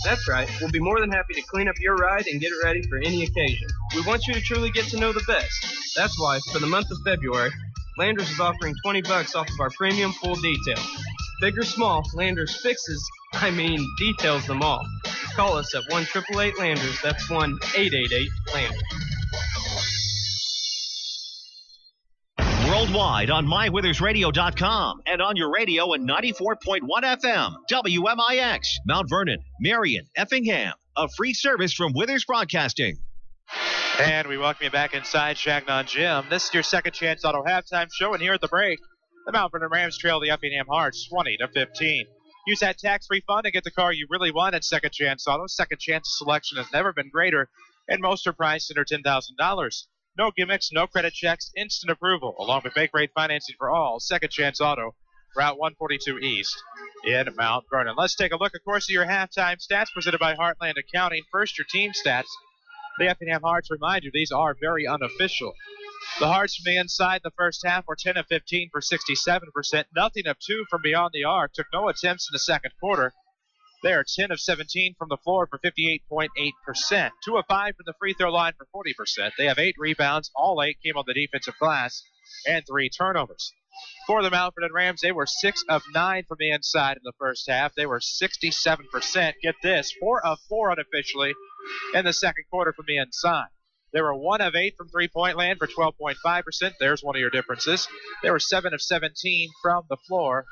That's right, we'll be more than happy to clean up your ride and get it ready for any occasion. We want you to truly get to know the best. That's why, for the month of February, Landers is offering $20 off of our premium full detail. Big or small, Landers details them all. Call us at 1-888-LANDERS. That's 1-888-LANDERS. Worldwide on MyWithersRadio.com and on your radio and 94.1 FM, WMIX, Mount Vernon, Marion, Effingham. A free service from Withers Broadcasting. And we welcome you back inside Changnon Gym. This is your Second Chance Auto halftime show, and here at the break, the Mount Vernon Rams trail the Effingham Hearts 20-15. Use that tax-free fund to get the car you really want at Second Chance Auto. Second Chance's selection has never been greater, and most are priced under $10,000. No gimmicks, no credit checks, instant approval, along with bank rate financing for all. Second Chance Auto, Route 142 East in Mount Vernon. Let's take a look, of course, at your halftime stats presented by Heartland Accounting. First, your team stats. The Effingham Hearts, remind you, these are very unofficial. The Hearts from the inside in the first half were 10 of 15 for 67%. Nothing of 2 from beyond the arc. Took no attempts in the second quarter. They are 10 of 17 from the floor for 58.8%. 2 of 5 from the free throw line for 40%. They have 8 rebounds. All 8 came on the defensive glass and 3 turnovers. For the Mount Vernon Rams, they were 6 of 9 from the inside in the first half. They were 67%. Get this, 4 of 4 unofficially in the second quarter from the inside. They were 1 of 8 from three-point land for 12.5%. There's one of your differences. They were 7 of 17 from the floor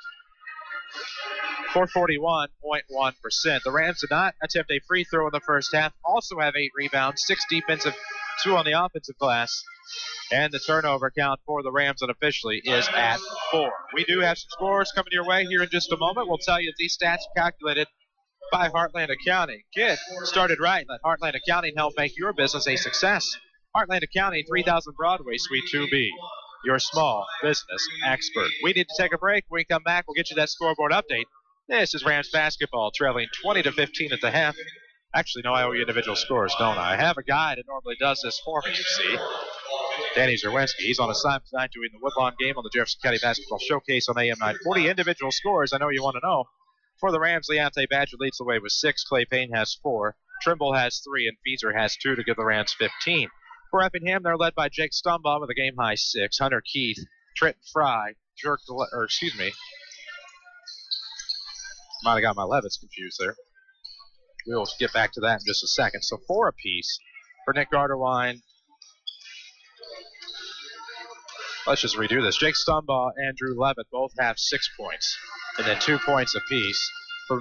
for 41.1%. The Rams did not attempt a free throw in the first half. Also have 8 rebounds, 6 defensive, 2 on the offensive glass. And the turnover count for the Rams unofficially is at 4. We do have some scores coming your way here in just a moment. We'll tell you these stats are calculated by Heartland Accounting. Get started right. Let Heartland Accounting help make your business a success. Heartland Accounting, 3000 Broadway, Suite 2B. Your small business expert. We need to take a break. When we come back, we'll get you that scoreboard update. This is Rams basketball, trailing 20-15 at the half. Actually, no, I owe you individual scores, don't I? I have a guy that normally does this for me, you see. Danny Zerwinski. He's on assignment tonight doing the Woodlawn game on the Jefferson County Basketball Showcase on AM 940. Individual scores, I know you want to know. For the Rams, Leonte Badger leads the way with 6. Clay Payne has 4. Trimble has 3, and Feezer has 2 to give the Rams 15. For Effingham, they're led by Jake Stumbaugh with a game-high 6. Hunter Keith, Trenton Fry, might have got my Levitts confused there. We'll get back to that in just a second. So 4 apiece for Nick Gardewine. Let's just redo this. Jake Stumbaugh and Drew Levitt both have 6 points. And then 2 points apiece for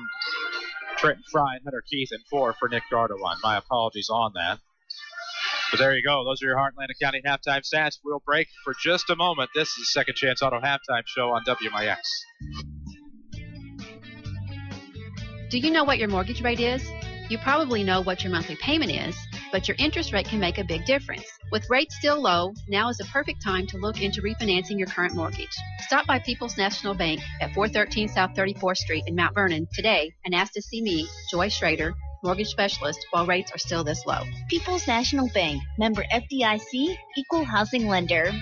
Trenton Fry and Hunter Keith, and 4 for Nick Gardewine. My apologies on that. But there you go. Those are your Heartland County halftime stats. We'll break for just a moment. This is the Second Chance Auto halftime show on WMIX. Do you know what your mortgage rate is? You probably know what your monthly payment is, but your interest rate can make a big difference. With rates still low, now is the perfect time to look into refinancing your current mortgage. Stop by People's National Bank at 413 South 34th Street in Mount Vernon today and ask to see me, Joy Schrader, mortgage specialist, while rates are still this low. People's National Bank, member FDIC, equal housing lender.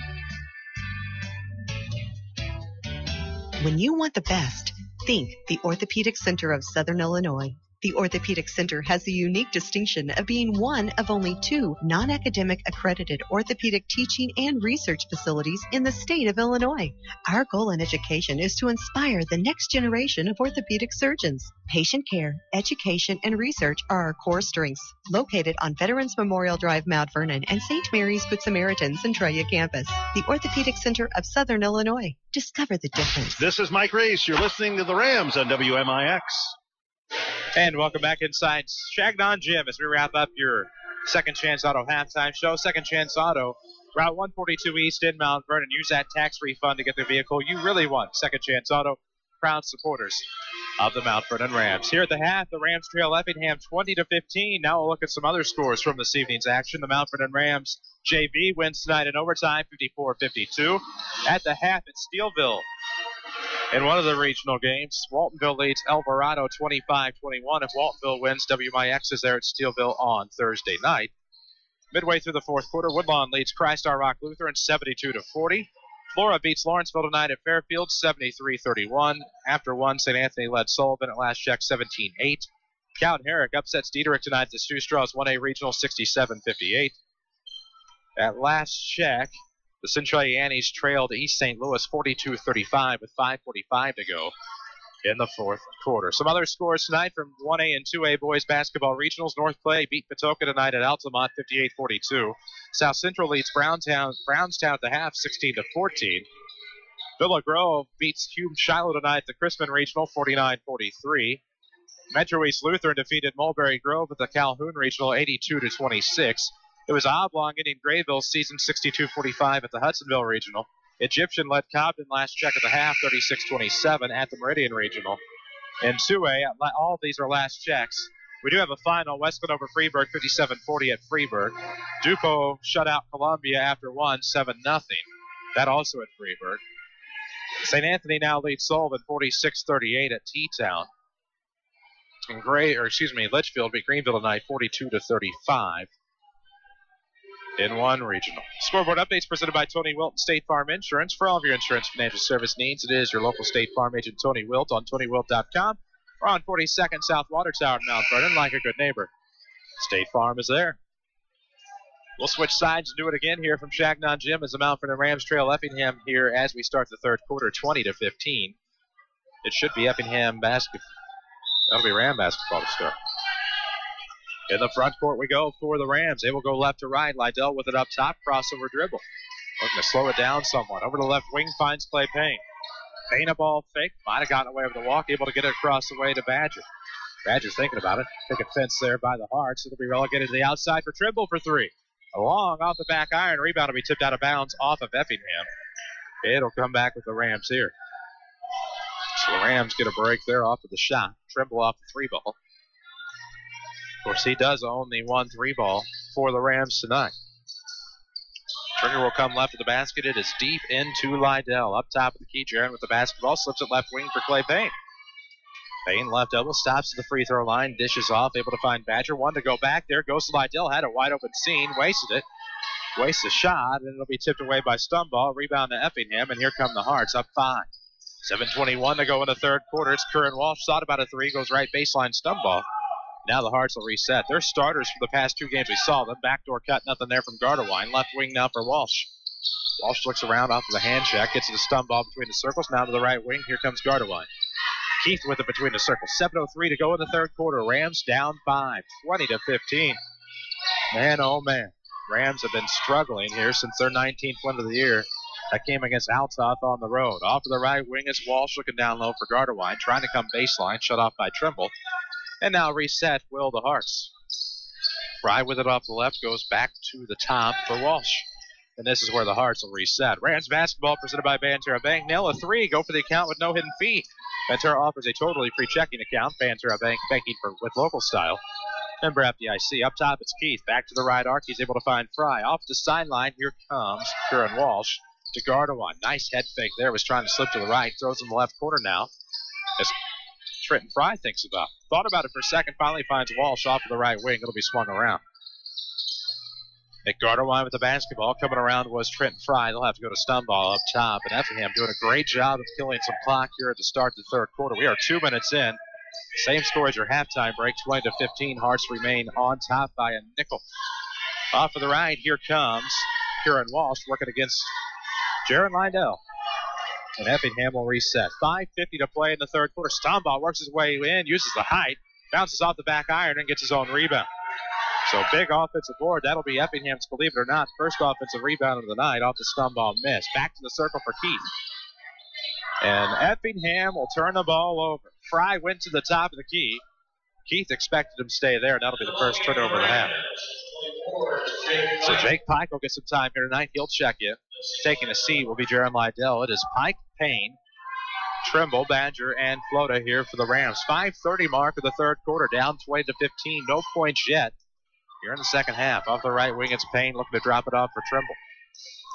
When you want the best, think the Orthopedic Center of Southern Illinois. The Orthopedic Center has the unique distinction of being one of only 2 non-academic accredited orthopedic teaching and research facilities in the state of Illinois. Our goal in education is to inspire the next generation of orthopedic surgeons. Patient care, education, and research are our core strengths. Located on Veterans Memorial Drive, Mount Vernon, and St. Mary's Good Samaritans Centralia campus, the Orthopedic Center of Southern Illinois. Discover the difference. This is Mike Race. You're listening to the Rams on WMIX. And welcome back inside Changnon Gym as we wrap up your Second Chance Auto halftime show. Second Chance Auto, Route 142 East in Mount Vernon. Use that tax refund to get the vehicle you really want. Second Chance Auto, proud supporters of the Mount Vernon Rams. Here at the half, the Rams trail Effingham 20-15. Now we'll look at some other scores from this evening's action. The Mount Vernon Rams JV wins tonight in overtime, 54-52. At the half at Steelville, in one of the regional games, Waltonville leads Alvarado 25-21. If Waltonville wins, WMIX is there at Steelville on Thursday night. Midway through the fourth quarter, Woodlawn leads Christ Our Rock Lutheran 72-40. Flora beats Lawrenceville tonight at Fairfield 73-31. After one, St. Anthony led Sullivan at last check 17-8. Cowden Herrick upsets Diederich tonight at the Sioux Straws 1A Regional 67-58. At last check, the Centralia Annies trailed East St. Louis 42-35 with 5:45 to go in the fourth quarter. Some other scores tonight from 1A and 2A boys basketball regionals. North Clay beat Patoka tonight at Altamont 58-42. South Central leads Brownstown at the half 16-14. Villa Grove beats Hume Shiloh tonight at the Chrisman Regional 49-43. Metro East Lutheran defeated Mulberry Grove at the Calhoun Regional 82-26. It was Oblong ending Grayville's season 62-45 at the Hudsonville Regional. Egyptian led Cobden last check at the half 36-27 at the Meridian Regional. In 2A, all of these are last checks. We do have a final. Westland over Freeburg 57-40 at Freeburg. Dupo shut out Columbia after one 7-0. That also at Freeburg. St. Anthony now leads Sullivan 46-38 at T-Town. And Litchfield beat Greenville tonight 42-35. In one regional. Scoreboard updates presented by Tony Wilt and State Farm Insurance. For all of your insurance financial service needs, it is your local State Farm agent, Tony Wilt, on TonyWilt.com or on 42nd South Water Tower in Mount Vernon. Like a good neighbor, State Farm is there. We'll switch sides and do it again here from Changnon Gym as the Mount Vernon Rams trail Effingham here as we start the third quarter, 20-15. It should be Effingham basketball. That'll be Ram basketball to start. In the front court we go for the Rams. They will go left to right. Lydell with it up top. Crossover dribble. Looking to slow it down somewhat. Over to the left wing finds Clay Payne. Payne a ball fake. Might have gotten away with the walk. Able to get it across the way to Badger. Badger's thinking about it. Pick a fence there by the Hearts. It'll be relegated to the outside for Trimble for three. Long off the back iron. Rebound will be tipped out of bounds off of Effingham. It'll come back with the Rams here. So the Rams get a break there off of the shot. Trimble off the three ball. Of course, he does own the 1-3 ball for the Rams tonight. Trigger will come left of the basket. It is deep into Lydell. Up top of the key, Jaron with the basketball. Slips it left wing for Clay Payne. Payne left elbow, stops to the free throw line, dishes off, able to find Badger. One to go back. There goes Lydell. Had a wide open scene, wasted it. Wastes a shot, and it'll be tipped away by Stumbaugh. Rebound to Effingham, and here come the Hearts, up 5. 7:21 to go in the third quarter. It's Curran Walsh. Thought about a three, goes right baseline, Stumbaugh. Now the Hearts will reset. They're starters for the past two games we saw them. Backdoor cut, nothing there from Gardewine. Left wing now for Walsh. Walsh looks around off of the hand check, gets to the Stumbaugh between the circles. Now to the right wing. Here comes Gardewine. Keith with it between the circles. 7:03 to go in the third quarter. Rams down 5, 20-15. Man, oh man. Rams have been struggling here since their 19th win of the year. That came against Althoff on the road. Off to the right wing is Walsh looking down low for Gardewine, trying to come baseline, shut off by Trimble. And now reset, Will the Hearts. Fry with it off the left, goes back to the top for Walsh. And this is where the Hearts will reset. Rams basketball presented by Banterra Bank. Nail a three, go for the account with no hidden fee. Banterra offers a totally free checking account. Banterra Bank, banking with local style. Member FDIC. Up top, it's Keith. Back to the right arc. He's able to find Fry. Off the sideline, here comes Kieran Walsh to Gardewine. Nice head fake there. Was trying to slip to the right. Throws in the left corner now. As Trenton Fry thought about it for a second. Finally finds Walsh off of the right wing. It'll be swung around. Nick Gardewine with the basketball. Coming around was Trenton Fry. They'll have to go to Stunball up top. And Effingham doing a great job of killing some clock here at the start of the third quarter. We are 2 minutes in. Same score as your halftime break, 20-15. Hearts remain on top by a nickel. Off of the right, here comes Kieran Walsh working against Jaron Lydell. And Effingham will reset. 5:50 to play in the third quarter. Stombaugh works his way in, uses the height, bounces off the back iron, and gets his own rebound. So big offensive board. That'll be Effingham's, believe it or not, first offensive rebound of the night off the Stombaugh miss. Back to the circle for Keith. And Effingham will turn the ball over. Fry went to the top of the key. Keith expected him to stay there, and that'll be the first turnover of the half. So Jake Pike will get some time here tonight. He'll check you. Taking a seat will be Jaron Lydell. It is Pike, Payne, Trimble, Badger, and Flota here for the Rams. 5:30 mark of the third quarter, down 20-15. No points yet. Here in the second half. Off the right wing, it's Payne looking to drop it off for Trimble.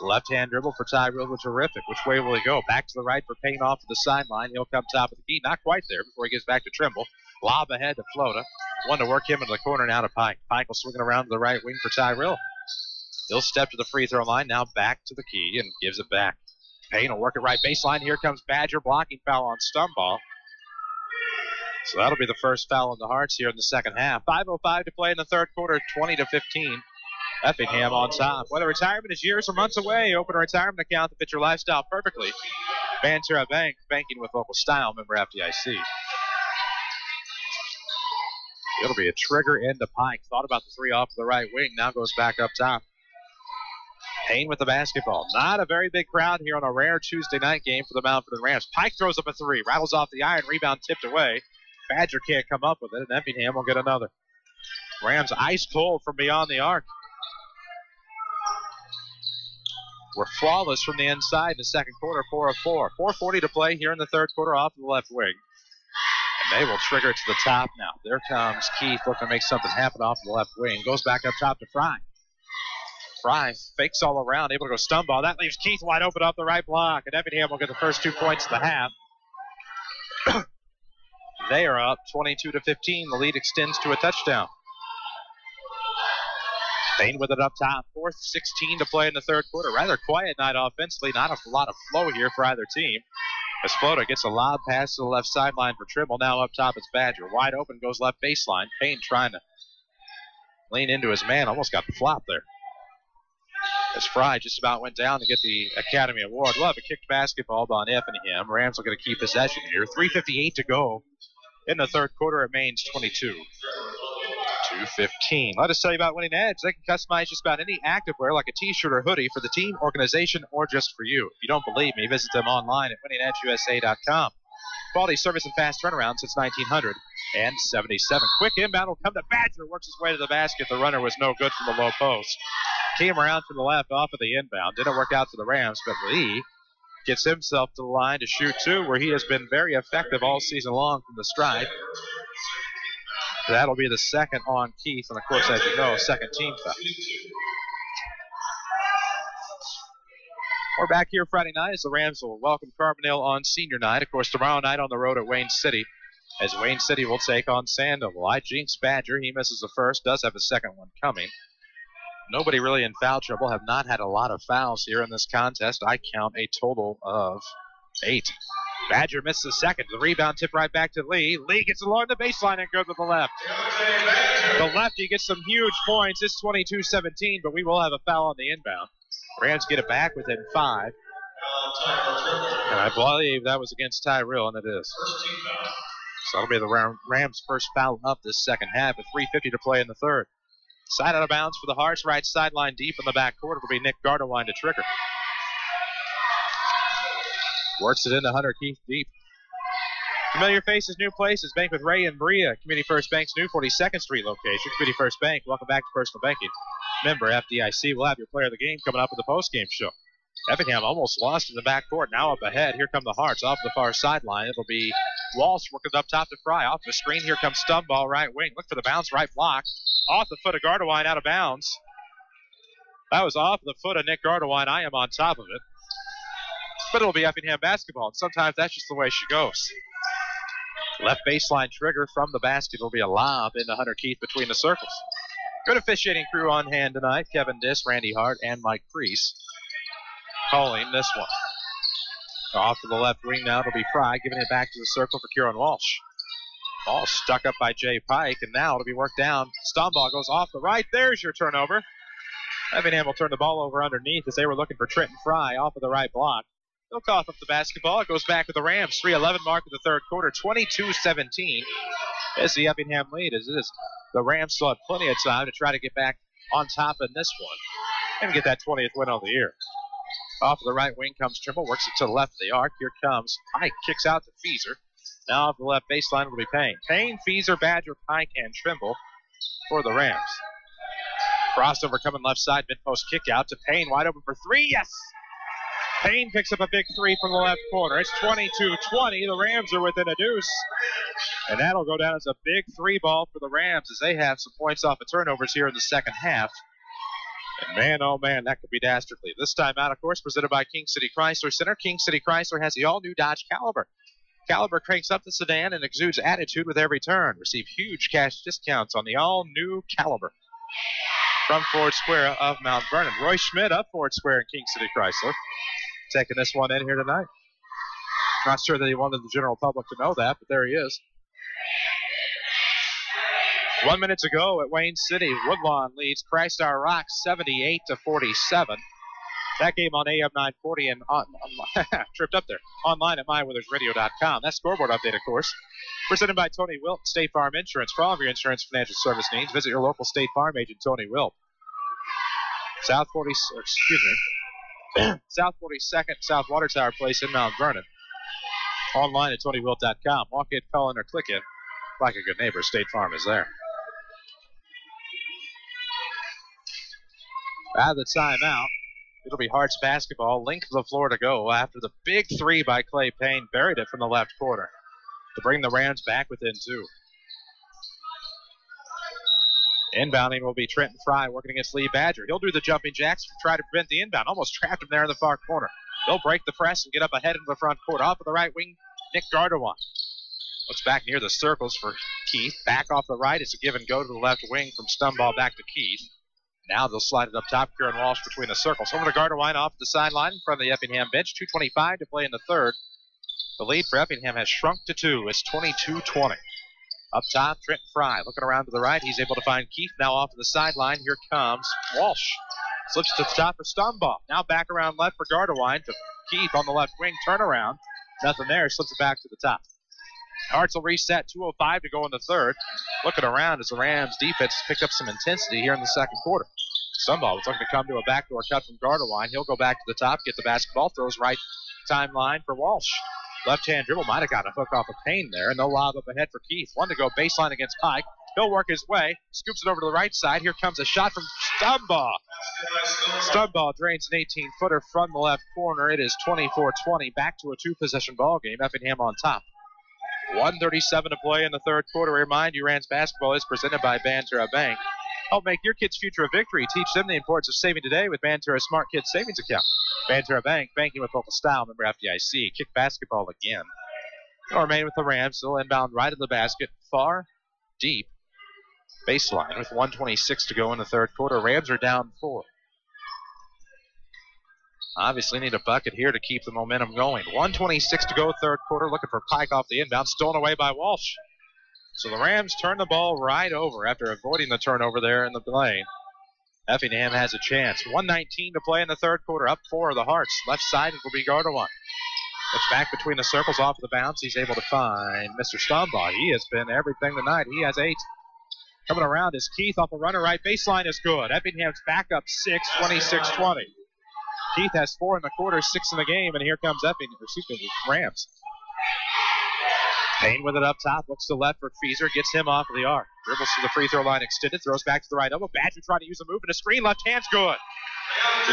Left-hand dribble for Tyrell, terrific. Which way will he go? Back to the right for Payne off to the sideline. He'll come top of the key. Not quite there before he gets back to Trimble. Lob ahead to Flota. One to work him into the corner now to Pike. Pike will swing it around to the right wing for Tyrell. He'll step to the free throw line. Now back to the key and gives it back. Payne will work it right baseline. Here comes Badger. Blocking foul on Stumbaugh. So that'll be the first foul on the Hearts here in the second half. 5:05 to play in the third quarter, 20-15. Effingham on top. Whether retirement is years or months away, open a retirement account to fit your lifestyle perfectly. Banterra Bank, banking with local style, member FDIC. It'll be a trigger into Pike. Thought about the three off the right wing. Now goes back up top. Payne with the basketball. Not a very big crowd here on a rare Tuesday night game for the Mount Vernon Rams. Pike throws up a three. Rattles off the iron. Rebound tipped away. Badger can't come up with it, and Effingham will get another. Rams ice cold from beyond the arc. We're flawless from the inside in the second quarter, 4 of 4. 4:40 to play here in the third quarter off the left wing. And they will trigger it to the top now. There comes Keith looking to make something happen off the left wing. Goes back up top to Fry. Fry fakes all around, able to go Stumbaugh. That leaves Keith wide open off the right block. And Effingham will get the first 2 points of the half. They are up 22-15. The lead extends to a touchdown. Payne with it up top. 4:16 to play in the third quarter. Rather quiet night offensively. Not a lot of flow here for either team. As Flota gets a lob pass to the left sideline for Trimble. Now up top it's Badger. Wide open, goes left baseline. Payne trying to lean into his man. Almost got the flop there. As Fry just about went down to get the Academy Award. We'll have a kicked basketball by Effingham. Rams are going to keep possession here. 3:58 to go in the third quarter. It remains 22-15. Let us tell you about Winning Edge. They can customize just about any activewear like a t-shirt or hoodie for the team, organization, or just for you. If you don't believe me, visit them online at winningedgeusa.com. Quality service and fast turnaround since 1977. Quick inbound will come to Badger. Works his way to the basket. The runner was no good from the low post. Came around to the left off of the inbound. Didn't work out for the Rams, but Lee gets himself to the line to shoot two, where he has been very effective all season long from the stride. That'll be the second on Keith, and of course, as you know, second team foul. We're back here Friday night as the Rams will welcome Carbondale on senior night. Of course, tomorrow night on the road at Wayne City, as Wayne City will take on Sandoval. I jinx Badger. He misses the first, does have a second one coming. Nobody really in foul trouble. Have not had a lot of fouls here in this contest. I count a total of 8. Badger misses the second. The rebound tip right back to Lee. Lee gets along the baseline and good with the left. The lefty gets some huge points. It's 22-17, but we will have a foul on the inbound. Rams get it back within 5. And I believe that was against Tyrell, and it is. So that'll be the Rams' first foul of this second half with 3:50 to play in the third. Side out of bounds for the Hearts. Right sideline deep in the back court. It'll be Nick Gardewine to trigger. Works it into Hunter Keith deep. Familiar faces, new places. Bank with Ray and Bria. Community First Bank's new 42nd Street location. Community First Bank. Welcome back to Personal Banking. Member FDIC. We'll have your player of the game coming up with the postgame show. Effingham almost lost in the back court. Now up ahead. Here come the Hearts off the far sideline. It'll be Walsh working up top to Fry. Off the screen. Here comes Stumball right wing. Look for the bounce. Right block. Off the foot of Gardewine, out of bounds. That was off the foot of Nick Gardewine. I am on top of it. But it'll be Effingham basketball. And sometimes that's just the way she goes. Left baseline trigger from the basket. It'll be a lob into Hunter Keith between the circles. Good officiating crew on hand tonight. Kevin Diss, Randy Hart, and Mike Priest calling this one. Off to the left wing now. It'll be Fry giving it back to the circle for Kieran Walsh. Ball stuck up by Jay Pike, and now it'll be worked down. Stumball goes off the right. There's your turnover. Effingham will turn the ball over underneath as they were looking for Trenton Fry off of the right block. They'll cough up the basketball. It goes back to the Rams. 3:11 mark of the third quarter. 22-17 is the Effingham lead. As it is, the Rams still have plenty of time to try to get back on top in this one and get that 20th win of the year. Off of the right wing comes Trimble. Works it to the left of the arc. Here comes Pike. Kicks out to Feaser. Now off the left baseline will be Payne. Payne, Feaser, Badger, Pike, and Trimble for the Rams. Crossover coming left side. Mid-post kick out to Payne. Wide open for three. Yes! Payne picks up a big three from the left corner. It's 22-20. The Rams are within a deuce. And that'll go down as a big three ball for the Rams as they have some points off of turnovers here in the second half. And man, oh man, that could be dastardly. This time out, of course, presented by King City Chrysler Center. King City Chrysler has the all-new Dodge Caliber. Caliber cranks up the sedan and exudes attitude with every turn. Receive huge cash discounts on the all-new Caliber. From Ford Square of Mount Vernon. Roy Schmidt of Ford Square in King City Chrysler. Taking this one in here tonight. Not sure that he wanted the general public to know that, but there he is. 1 minute to go at Wayne City. Woodlawn leads Christar Rock 78-47. That game on AM 940 and on tripped up there. Online at myweathersradio.com. That scoreboard update, of course, presented by Tony Wilt, State Farm Insurance. For all of your insurance financial service needs, visit your local State Farm agent, Tony Wilt. South 42nd, South Water Tower Place in Mount Vernon. Online at TonyWilt.com. Walk in, call in, or click in. Like a good neighbor, State Farm is there. Out of the timeout, it'll be Hearts basketball. Length of the floor to go after the big three by Clay Payne. Buried it from the left corner to bring the Rams back within two. Inbounding will be Trenton Fry working against Lee Badger. He'll do the jumping jacks to try to prevent the inbound. Almost trapped him there in the far corner. They'll break the press and get up ahead into the front court. Off of the right wing, Nick Gardewine. Looks back near the circles for Keith. Back off the right. It's a give and go to the left wing from Stumball back to Keith. Now they'll slide it up top. Kieran Walsh between the circles. Over to Gardewine off the sideline in front of the Effingham bench. 2:25 to play in the third. The lead for Effingham has shrunk to 2. It's 22-20. Up top, Trenton Fry looking around to the right. He's able to find Keith now off to the sideline. Here comes Walsh. Slips to the top for Stumball. Now back around left for Gardewine to Keith on the left wing. Turnaround. Nothing there. Slips it back to the top. Hearts will reset. 2:05 to go in the third. Looking around as the Rams defense picked up some intensity here in the second quarter. Stumball was looking to come to a backdoor cut from Gardewine. He'll go back to the top, get the basketball, throws right timeline for Walsh. Left-hand dribble might have got a hook off of Payne there, and they'll lob up ahead for Keith. One to go baseline against Pike. He'll work his way, scoops it over to the right side. Here comes a shot from Stumball. Stumball drains an 18-footer from the left corner. It is 24-20, back to a two-possession ball game. Effingham on top. 1:37 to play in the third quarter. Remind you, Rams basketball is presented by Banterra Bank. Help make your kids' future a victory. Teach them the importance of saving today with Banterra Smart Kids Savings Account. Banterra Bank, banking with local style. Member FDIC. Kick basketball again. They'll remain with the Rams. They'll inbound right of the basket. Far, deep. Baseline with 1:26 to go in the third quarter. Rams are down 4. Obviously need a bucket here to keep the momentum going. 1:26 to go, third quarter. Looking for Pike off the inbound. Stolen away by Walsh. So the Rams turn the ball right over after avoiding the turnover there in the lane. Effingham has a chance. 1:19 to play in the third quarter. Up 4 of the Hearts. Left side, it will be Gardewine. Looks back between the circles off of the bounce. He's able to find Mr. Stumball. He has been everything tonight. He has 8. Coming around is Keith off a runner right baseline is good. Effingham's back up 6, 26-20. Keith has 4 in the quarter, 6 in the game, and here comes Rams. Payne with it up top, looks to left for Feaser, gets him off of the arc. Dribbles to the free throw line extended, throws back to the right elbow. Badger trying to use a move and a screen, left hand's good.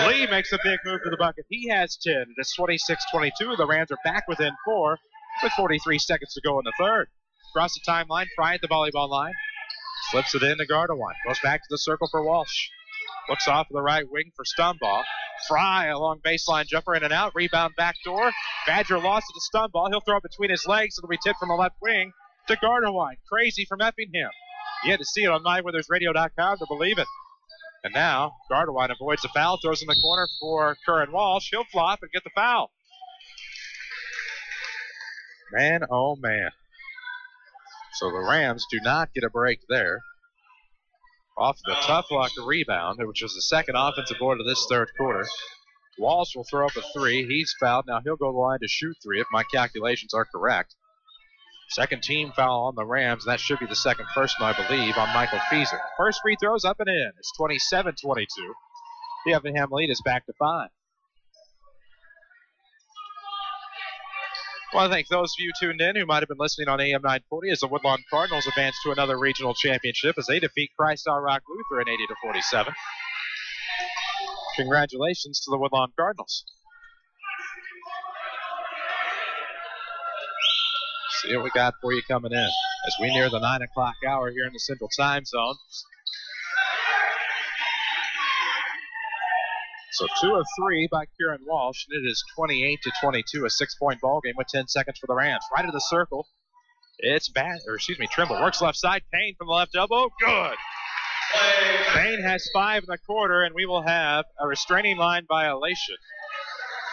Lee makes a big move to the bucket. He has 10. It is 26-22. The Rams are back within 4 with 43 seconds to go in the third. Across the timeline, Fry at the volleyball line. Slips it in to Gardawine. Goes back to the circle for Walsh. Looks off of the right wing for Stumbaugh. Fry, a long baseline jumper in and out. Rebound backdoor. Badger lost it to Stumbaugh. He'll throw it between his legs. It'll be tipped from the left wing to Gardawine. Crazy from Effingham. You had to see it on MyWeathersRadio.com to believe it. And now Gardawine avoids the foul. Throws in the corner for Curran Walsh. He'll flop and get the foul. Man, oh man. So the Rams do not get a break there. Off the tough luck rebound, which was the second offensive board of this third quarter. Walsh will throw up a 3. He's fouled. Now he'll go to the line to shoot 3 if my calculations are correct. Second team foul on the Rams. That should be the second personal, I believe, on Michael Feaser. First free throws up and in. It's 27-22. The Effingham lead is back to 5. I want to thank those of you tuned in who might have been listening on AM 940 as the Woodlawn Cardinals advance to another regional championship as they defeat Christ-Our Rock Lutheran 80-47. Congratulations to the Woodlawn Cardinals. See what we got for you coming in as we near the 9 o'clock hour here in the Central Time Zone. So 2 of 3 by Kieran Walsh, and it is 28-22, a 6-point ball game with 10 seconds for the Rams. Right of the circle, it's Trimble works left side. Payne from the left elbow, good. Payne has 5 in the quarter, and we will have a restraining line violation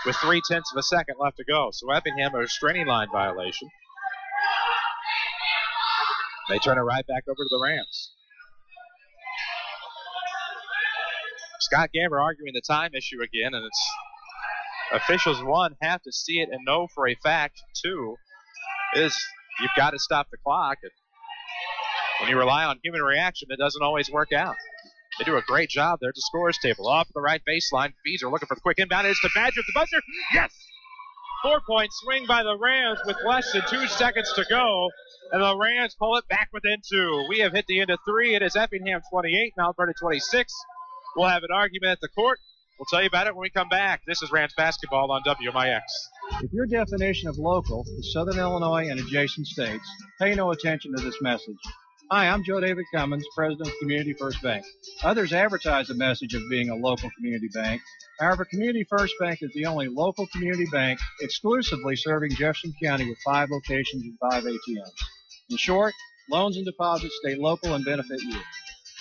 with 0.3 of a second left to go. So Effingham, a restraining line violation. They turn it right back over to the Rams. Scott Gamber arguing the time issue again, and it's officials, 1, have to see it and know for a fact. 2 is you've got to stop the clock. And when you rely on human reaction, it doesn't always work out. They do a great job there at the scores table. Off the right baseline, Feaser looking for the quick inbound. It's to Badger at the buzzer. Yes! 4-point swing by the Rams with less than 2 seconds to go. And the Rams pull it back within 2. We have hit the end of 3. It is Effingham 28, Mount Vernon 26. We'll have an argument at the court. We'll tell you about it when we come back. This is Rams basketball on WMIX. If your definition of local is Southern Illinois and adjacent states, pay no attention to this message. Hi, I'm Joe David Cummins, President of Community First Bank. Others advertise the message of being a local community bank. However, Community First Bank is the only local community bank exclusively serving Jefferson County with 5 locations and 5 ATMs. In short, loans and deposits stay local and benefit you.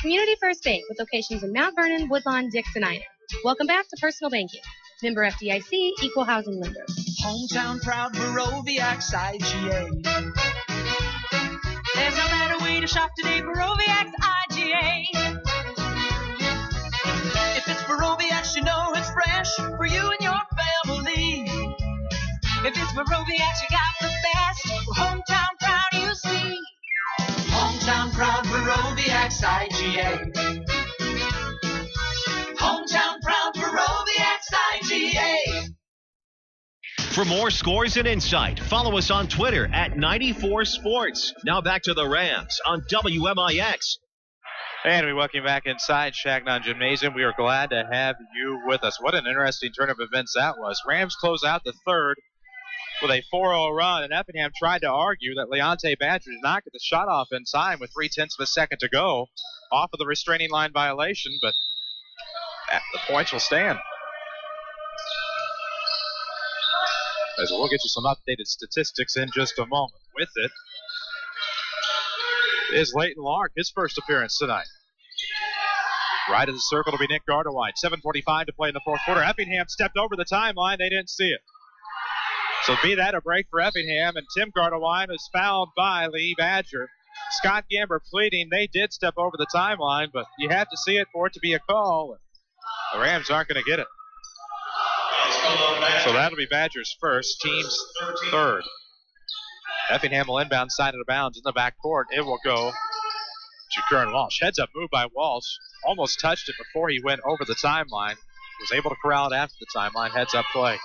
Community First Bank with locations in Mount Vernon, Woodlawn, Dix, and Ina. Welcome back to Personal Banking. Member FDIC, Equal Housing Lender. Hometown proud Baroviax IGA. There's no better way to shop today, Baroviax IGA. If it's Baroviax, you know it's fresh for you and your family. If it's Baroviax, you got the best. Hometown proud, you see. Hometown proud Baroviax IGA. Hometown proud Baroviax IGA. For more scores and insight, follow us on Twitter at 94 Sports. Now back to the Rams on WMIX. And we welcome you back inside Changnon Gymnasium. We are glad to have you with us. What an interesting turn of events that was. Rams close out the third with a 4-0 run, and Effingham tried to argue that Leonte Badger did not get the shot off in time with 0.3 of a second to go off of the restraining line violation, but the points will stand. As we'll get you some updated statistics in just a moment. With it is Leighton Lark, his first appearance tonight. Right of the circle to be Nick Gardawine. 7:45 to play in the fourth quarter. Effingham stepped over the timeline. They didn't see it. So be that a break for Effingham, and Tim Gardawine is fouled by Lee Badger. Scott Gamber pleading they did step over the timeline, but you have to see it for it to be a call. The Rams aren't going to get it. So that'll be Badger's first, team's third. Effingham will inbound side of the bounds in the back court. It will go to Kern Walsh. Heads up move by Walsh. Almost touched it before he went over the timeline. Was able to corral it after the timeline. Heads up play.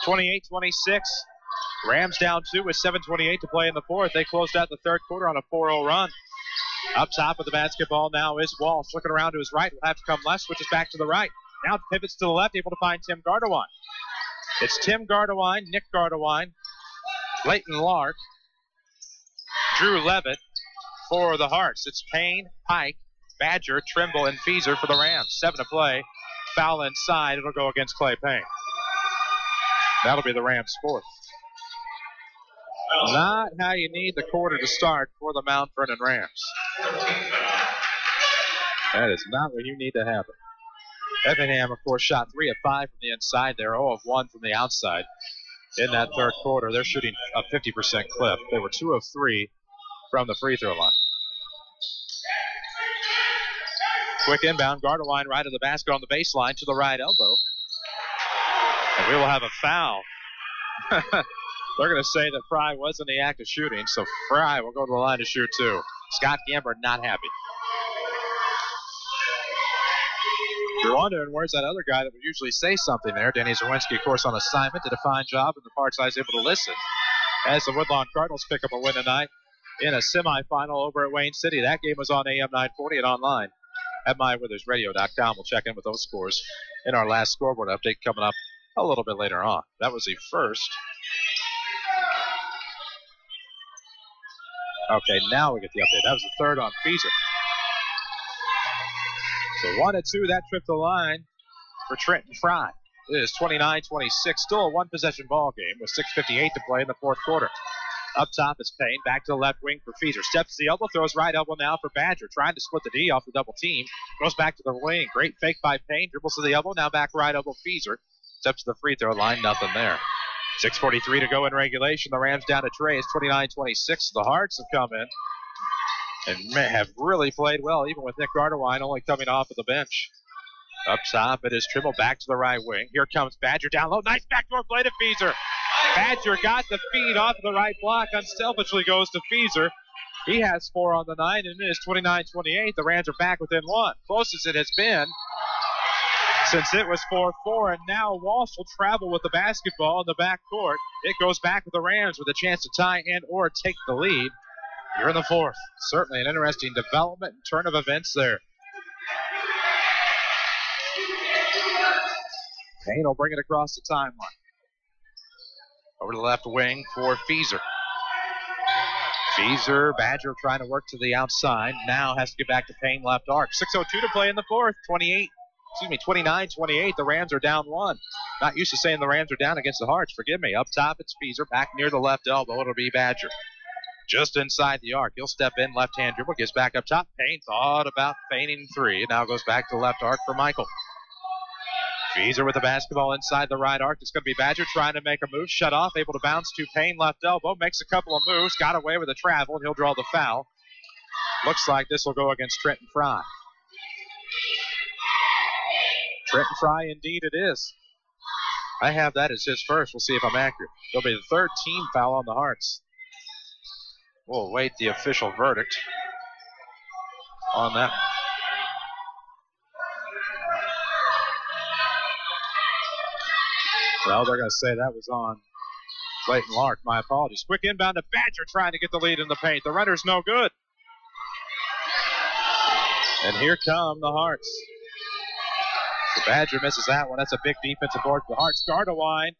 28-26. Rams down 2 with 7:28 to play in the fourth. They closed out the third quarter on a 4-0 run. Up top of the basketball now is Walsh. Looking around to his right. Will have to come left. Switches back to the right. Now pivots to the left. Able to find Tim Gardewine. It's Tim Gardewine, Nick Gardewine, Leighton Lark, Drew Levitt for the Hearts. It's Payne, Pike, Badger, Trimble, and Feaser for the Rams. 7 to play. Foul inside. It'll go against Clay Payne. That'll be the Rams' fourth. Not how you need the quarter to start for the Mount Vernon Rams. That is not what you need to happen. Effingham, of course, shot 3 of 5 from the inside there, 0 of 1 from the outside. In that third quarter, they're shooting a 50% clip. They were 2 of 3 from the free throw line. Quick inbound, Gardewine right of the basket on the baseline to the right elbow. And we will have a foul. They're going to say that Fry was in the act of shooting, so Fry will go to the line to shoot 2. Scott Gamber not happy. You're wondering where's that other guy that would usually say something there. Danny Zawinski, of course, on assignment, did a fine job, and the far side's able to listen. As the Woodlawn Cardinals pick up a win tonight in a semifinal over at Wayne City. That game was on AM 940 and online at mywithersradio.com. We'll check in with those scores in our last scoreboard update coming up a little bit later on. That was the first. Okay, now we get the update. That was the third on Feaser. So 1 and 2, that tripped the line for Trenton Fry. It is 29-26, still a one-possession ball game with 6:58 to play in the fourth quarter. Up top is Payne, back to the left wing for Feaser. Steps to the elbow, throws right elbow now for Badger, trying to split the D off the double team. Goes back to the wing, great fake by Payne, dribbles to the elbow, now back right elbow Feaser. Steps to the free throw line, nothing there. 6:43 to go in regulation. The Rams down to Trey. It's 29-26. The Hearts have come in and have really played well, even with Nick Gardewine only coming off of the bench. Up top, it is Trimble back to the right wing. Here comes Badger down low. Nice backdoor play to Feaser. Badger got the feed off of the right block. Unselfishly goes to Feaser. He has 4 on the night, and it is 29-28. The Rams are back within 1. Closest it has been since it was 4-4, and now Walsh will travel with the basketball in the backcourt. It goes back with the Rams with a chance to tie and or take the lead. You're in the fourth. Certainly an interesting development and turn of events there. Payne will bring it across the timeline. Over to the left wing for Feaser. Feaser, Badger trying to work to the outside. Now has to get back to Payne left arc. 6:02 to play in the fourth. 29-28. The Rams are down 1. Not used to saying the Rams are down against the Hearts. Forgive me. Up top, it's Feaser. Back near the left elbow, it'll be Badger. Just inside the arc. He'll step in, left-hand dribble, gets back up top. Payne thought about feigning 3. Now goes back to the left arc for Michael. Feaser with the basketball inside the right arc. It's going to be Badger trying to make a move. Shut off, able to bounce to Payne left elbow. Makes a couple of moves. Got away with a travel, and he'll draw the foul. Looks like this will go against Trenton Fry. Trenton Fry, indeed it is. I have that as his first. We'll see if I'm accurate. It'll be the third team foul on the Hearts. We'll await the official verdict on that. Well, they're going to say that was on Leighton Lark. My apologies. Quick inbound to Badger trying to get the lead in the paint. The runner's no good. And here come the Hearts. The Badger misses that one. That's a big defensive board for the Hearts. Gardewine.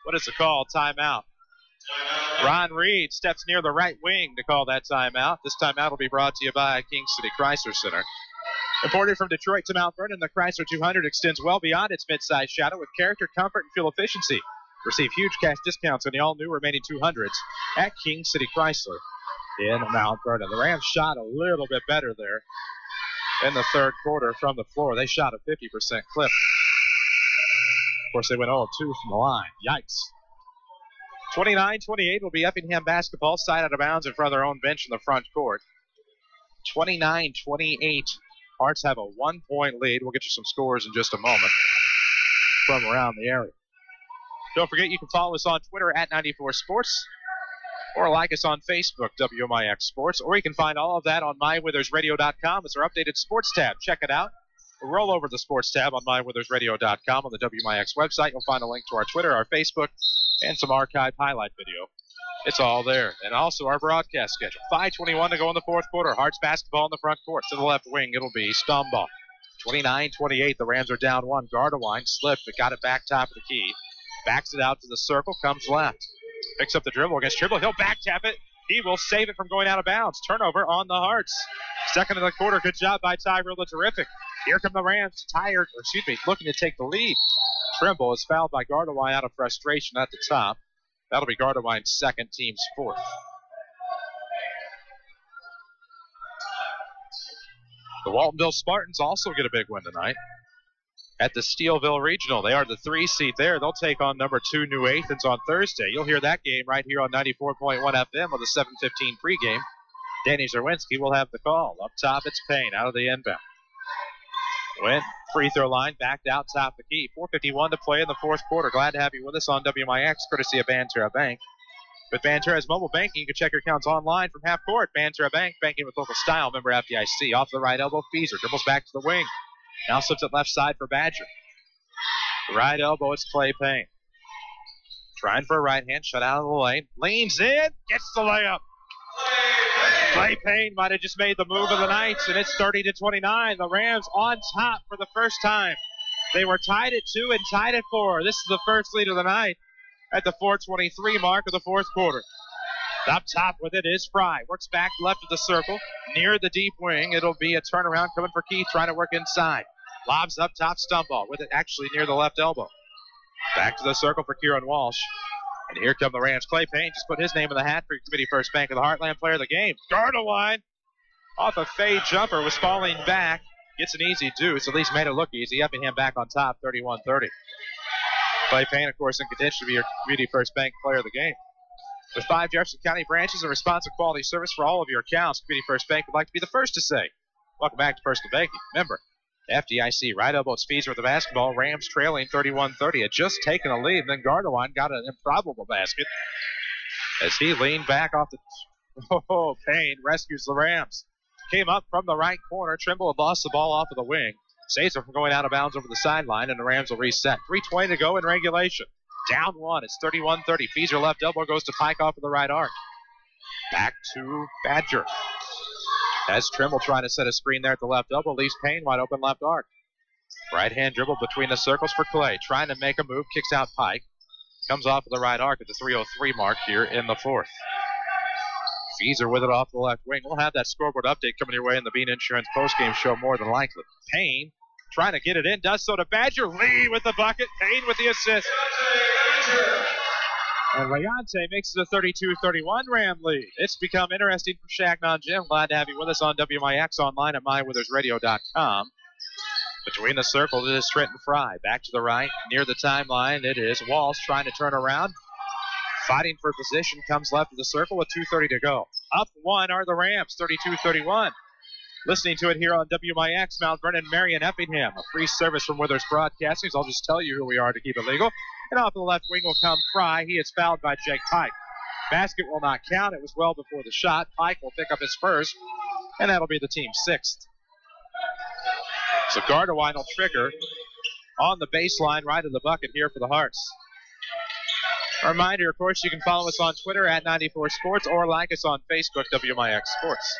What is the call? Timeout. Ron Reed steps near the right wing to call that timeout. This timeout will be brought to you by King City Chrysler Center. Imported from Detroit to Mount Vernon, the Chrysler 200 extends well beyond its midsize shadow with character, comfort, and fuel efficiency. Receive huge cash discounts on the all-new remaining 200s at King City Chrysler in Mount Vernon. The Rams shot a little bit better there in the third quarter from the floor. They shot a 50% clip. Of course, they went 0-2 from the line. Yikes. 29-28 will be Effingham basketball, side out of bounds in front of their own bench in the front court. 29-28. Hearts have a 1-point lead. We'll get you some scores in just a moment from around the area. Don't forget, you can follow us on Twitter at 94 Sports. or like us on Facebook, WMIX Sports, or you can find all of that on mywithersradio.com. It's our updated sports tab. Check it out. Roll over to the sports tab on mywithersradio.com on the WMIX website. You'll find a link to our Twitter, our Facebook, and some archived highlight video. It's all there. And also our broadcast schedule. 5:21 to go in the fourth quarter. Hearts basketball in the front court. To the left wing, it'll be Stumball. 29-28. The Rams are down one. Gardewine slipped, but got it back top of the key. Backs it out to the circle, comes left. Picks up the dribble against Tribble. He'll back tap it. He will save it from going out of bounds. Turnover on the Hearts. Second of the quarter. Good job by Tyrell the Terrific. Here come the Rams, looking to take the lead. Trimble is fouled by Gardewine out of frustration at the top. That'll be Gardewine's second, team's fourth. The Waltonville Spartans also get a big win tonight at the Steelville Regional. They are the 3 seed there. They'll take on number 2 New Athens on Thursday. You'll hear that game right here on 94.1 FM with a 7:15 pregame. Danny Zerwinski will have the call. Up top, it's Payne out of the inbound. Went free throw line, backed out top the key. 4:51 to play in the fourth quarter. Glad to have you with us on WMIX, courtesy of Banterra Bank. With Banterra's mobile banking, you can check your accounts online from half court. Banterra Bank, banking with local style. Member FDIC. Off the right elbow, Feeser dribbles back to the wing. Now slips it left side for Badger. Right elbow, it's Clay Payne. Trying for a right hand, shut out of the lane. Leans in, gets the layup. Clay Payne might have just made the move of the night, and it's 30-29. The Rams on top for the first time. They were tied at 2 and tied at 4. This is the first lead of the night at the 4:23 mark of the fourth quarter. Up top with it is Fry. Works back left of the circle, near the deep wing. It'll be a turnaround coming for Keith, trying to work inside. Lobs up top, Stumball with it actually near the left elbow. Back to the circle for Kieran Walsh. And here come the Rams. Clay Payne just put his name in the hat for Committee First Bank of the Heartland player of the game. Gardewine off a fade jumper, was falling back. Gets an easy deuce, at least made it look easy. Effingham back on top, 31-30. Clay Payne, of course, in contention to be your Community First Bank player of the game. With 5 Jefferson County branches and responsive quality service for all of your accounts, Community First Bank would like to be the first to say, welcome back to Personal Banking. Remember, FDIC, right elbow speeds with the basketball. Rams trailing 31-30. Had just taken a lead, and then Gardewine got an improbable basket as he leaned back off the... Oh, Payne rescues the Rams. Came up from the right corner. Trimble had lost the ball off of the wing. Saves it from going out of bounds over the sideline, and the Rams will reset. 3:20 to go in regulation. Down 1. It's 31-30. Feeser left elbow goes to Pike off of the right arc. Back to Badger. As Trimble trying to set a screen there at the left elbow, leaves Payne wide open left arc. Right hand dribble between the circles for Clay. Trying to make a move, kicks out Pike. Comes off of the right arc at the 3:03 mark here in the fourth. Feeser with it off the left wing. We'll have that scoreboard update coming your way in the Bean Insurance postgame show more than likely. Payne trying to get it in, does so to Badger. Lee with the bucket, Payne with the assist. And Leonte makes it a 32-31 Ram lead. It's become interesting from Changnon Gym. Glad to have you with us on WMIX online at mywithersradio.com. Between the circles, it is Trenton Fry. Back to the right, near the timeline, it is Walsh trying to turn around. Fighting for position, comes left of the circle with 2:30 to go. Up 1 are the Rams, 32-31. Listening to it here on WMIX, Mount Vernon, Marion, Effingham. A free service from Withers Broadcasting. I'll just tell you who we are to keep it legal. And off the left wing will come Fry. He is fouled by Jake Pike. Basket will not count. It was well before the shot. Pike will pick up his first, and that'll be the team's 6th. So Gardewine will trigger on the baseline right of the bucket here for the Hearts. A reminder, of course, you can follow us on Twitter at 94Sports or like us on Facebook, WMIX Sports.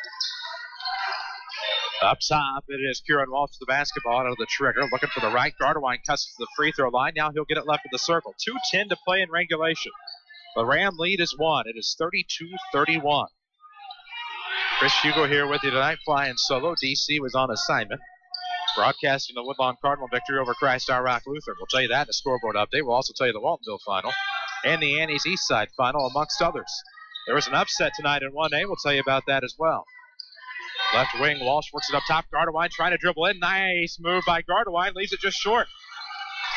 Up top, it is Kieran Walsh with the basketball out of the trigger. Looking for the right. Gardewine cusses to the free throw line. Now he'll get it left of the circle. 2:10 to play in regulation. The Ram lead is 1. It is 32-31. Chris Hugo here with you tonight, flying solo. DC was on assignment. Broadcasting the Woodlawn Cardinal victory over Christ Our Rock Lutheran. We'll tell you that in the scoreboard update. We'll also tell you the Waltonville final and the Annie's Eastside final, amongst others. There was an upset tonight in 1A. We'll tell you about that as well. Left wing, Walsh works it up top. Gardewine trying to dribble in. Nice move by Gardewine. Leaves it just short.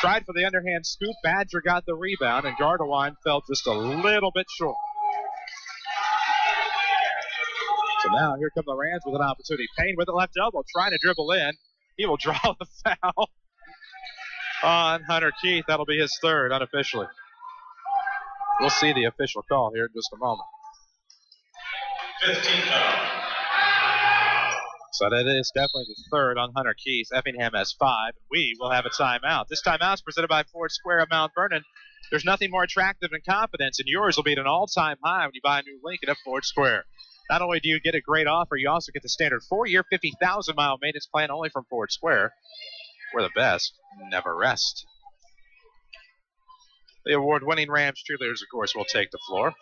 Tried for the underhand scoop. Badger got the rebound, and Gardewine fell just a little bit short. So now here come the Rams with an opportunity. Payne with the left elbow, trying to dribble in. He will draw the foul on Hunter Keith. That'll be his 3rd unofficially. We'll see the official call here in just a moment. So that is definitely the third on Hunter Keith. Effingham has 5. We will have a timeout. This timeout is presented by Ford Square of Mount Vernon. There's nothing more attractive than confidence, and yours will be at an all-time high when you buy a new Lincoln at Ford Square. Not only do you get a great offer, you also get the standard 4-year, 50,000-mile maintenance plan only from Ford Square. We're the best. Never rest. The award-winning Rams cheerleaders, of course, will take the floor.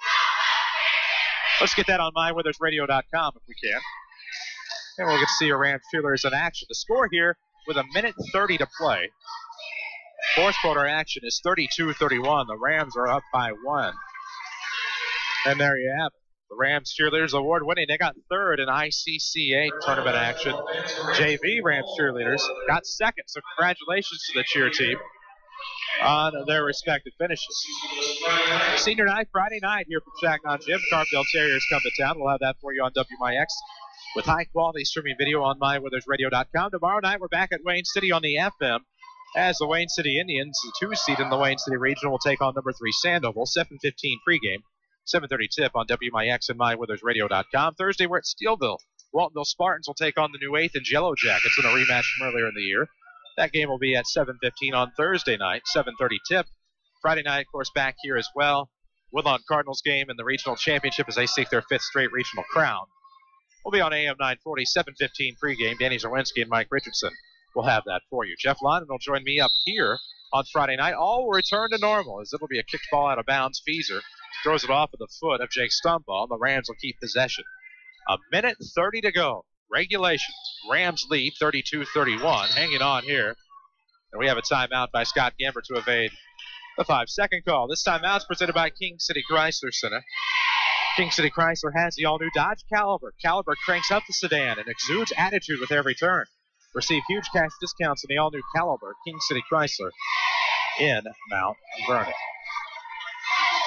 Let's get that on mywithersradio.com if we can. And we'll get to see your Rams cheerleaders in action. The score here with 1:30 to play. Fourth quarter action is 32-31. The Rams are up by 1. And there you have it. The Rams cheerleaders award winning. They got third in ICCA tournament action. JV Rams cheerleaders got second. So congratulations to the cheer team on their respective finishes. Senior night, Friday night here from Changnon Gym. Carbondale Terriers come to town. We'll have that for you on WMIX with high-quality streaming video on mywithersradio.com. Tomorrow night, we're back at Wayne City on the FM as the Wayne City Indians, the 2 seed in the Wayne City Regional, will take on number 3 Sandoval. 7:15 pregame, 7:30 tip on WMIX and mywithersradio.com. Thursday, we're at Steelville. Waltonville Spartans will take on the new 8th and Yellow Jackets in a rematch from earlier in the year. That game will be at 7:15 on Thursday night, 7:30 tip. Friday night, of course, back here as well. Woodlawn Cardinals game in the regional championship as they seek their 5th straight regional crown. We'll be on AM 940, 7:15 pregame. Danny Zawinski and Mike Richardson will have that for you. Jeff London will join me up here on Friday night. All will return to normal as it'll be a kicked ball out of bounds. Feeser throws it off of the foot of Jake Stumbaugh, and the Rams will keep possession. 1:30 to go. Regulation. Rams lead 32-31. Hanging on here. And we have a timeout by Scott Gamber to evade the 5-second call. This timeout is presented by King City Chrysler Center. King City Chrysler has the all-new Dodge Caliber. Caliber cranks up the sedan and exudes attitude with every turn. Receive huge cash discounts on the all-new Caliber, King City Chrysler in Mount Vernon.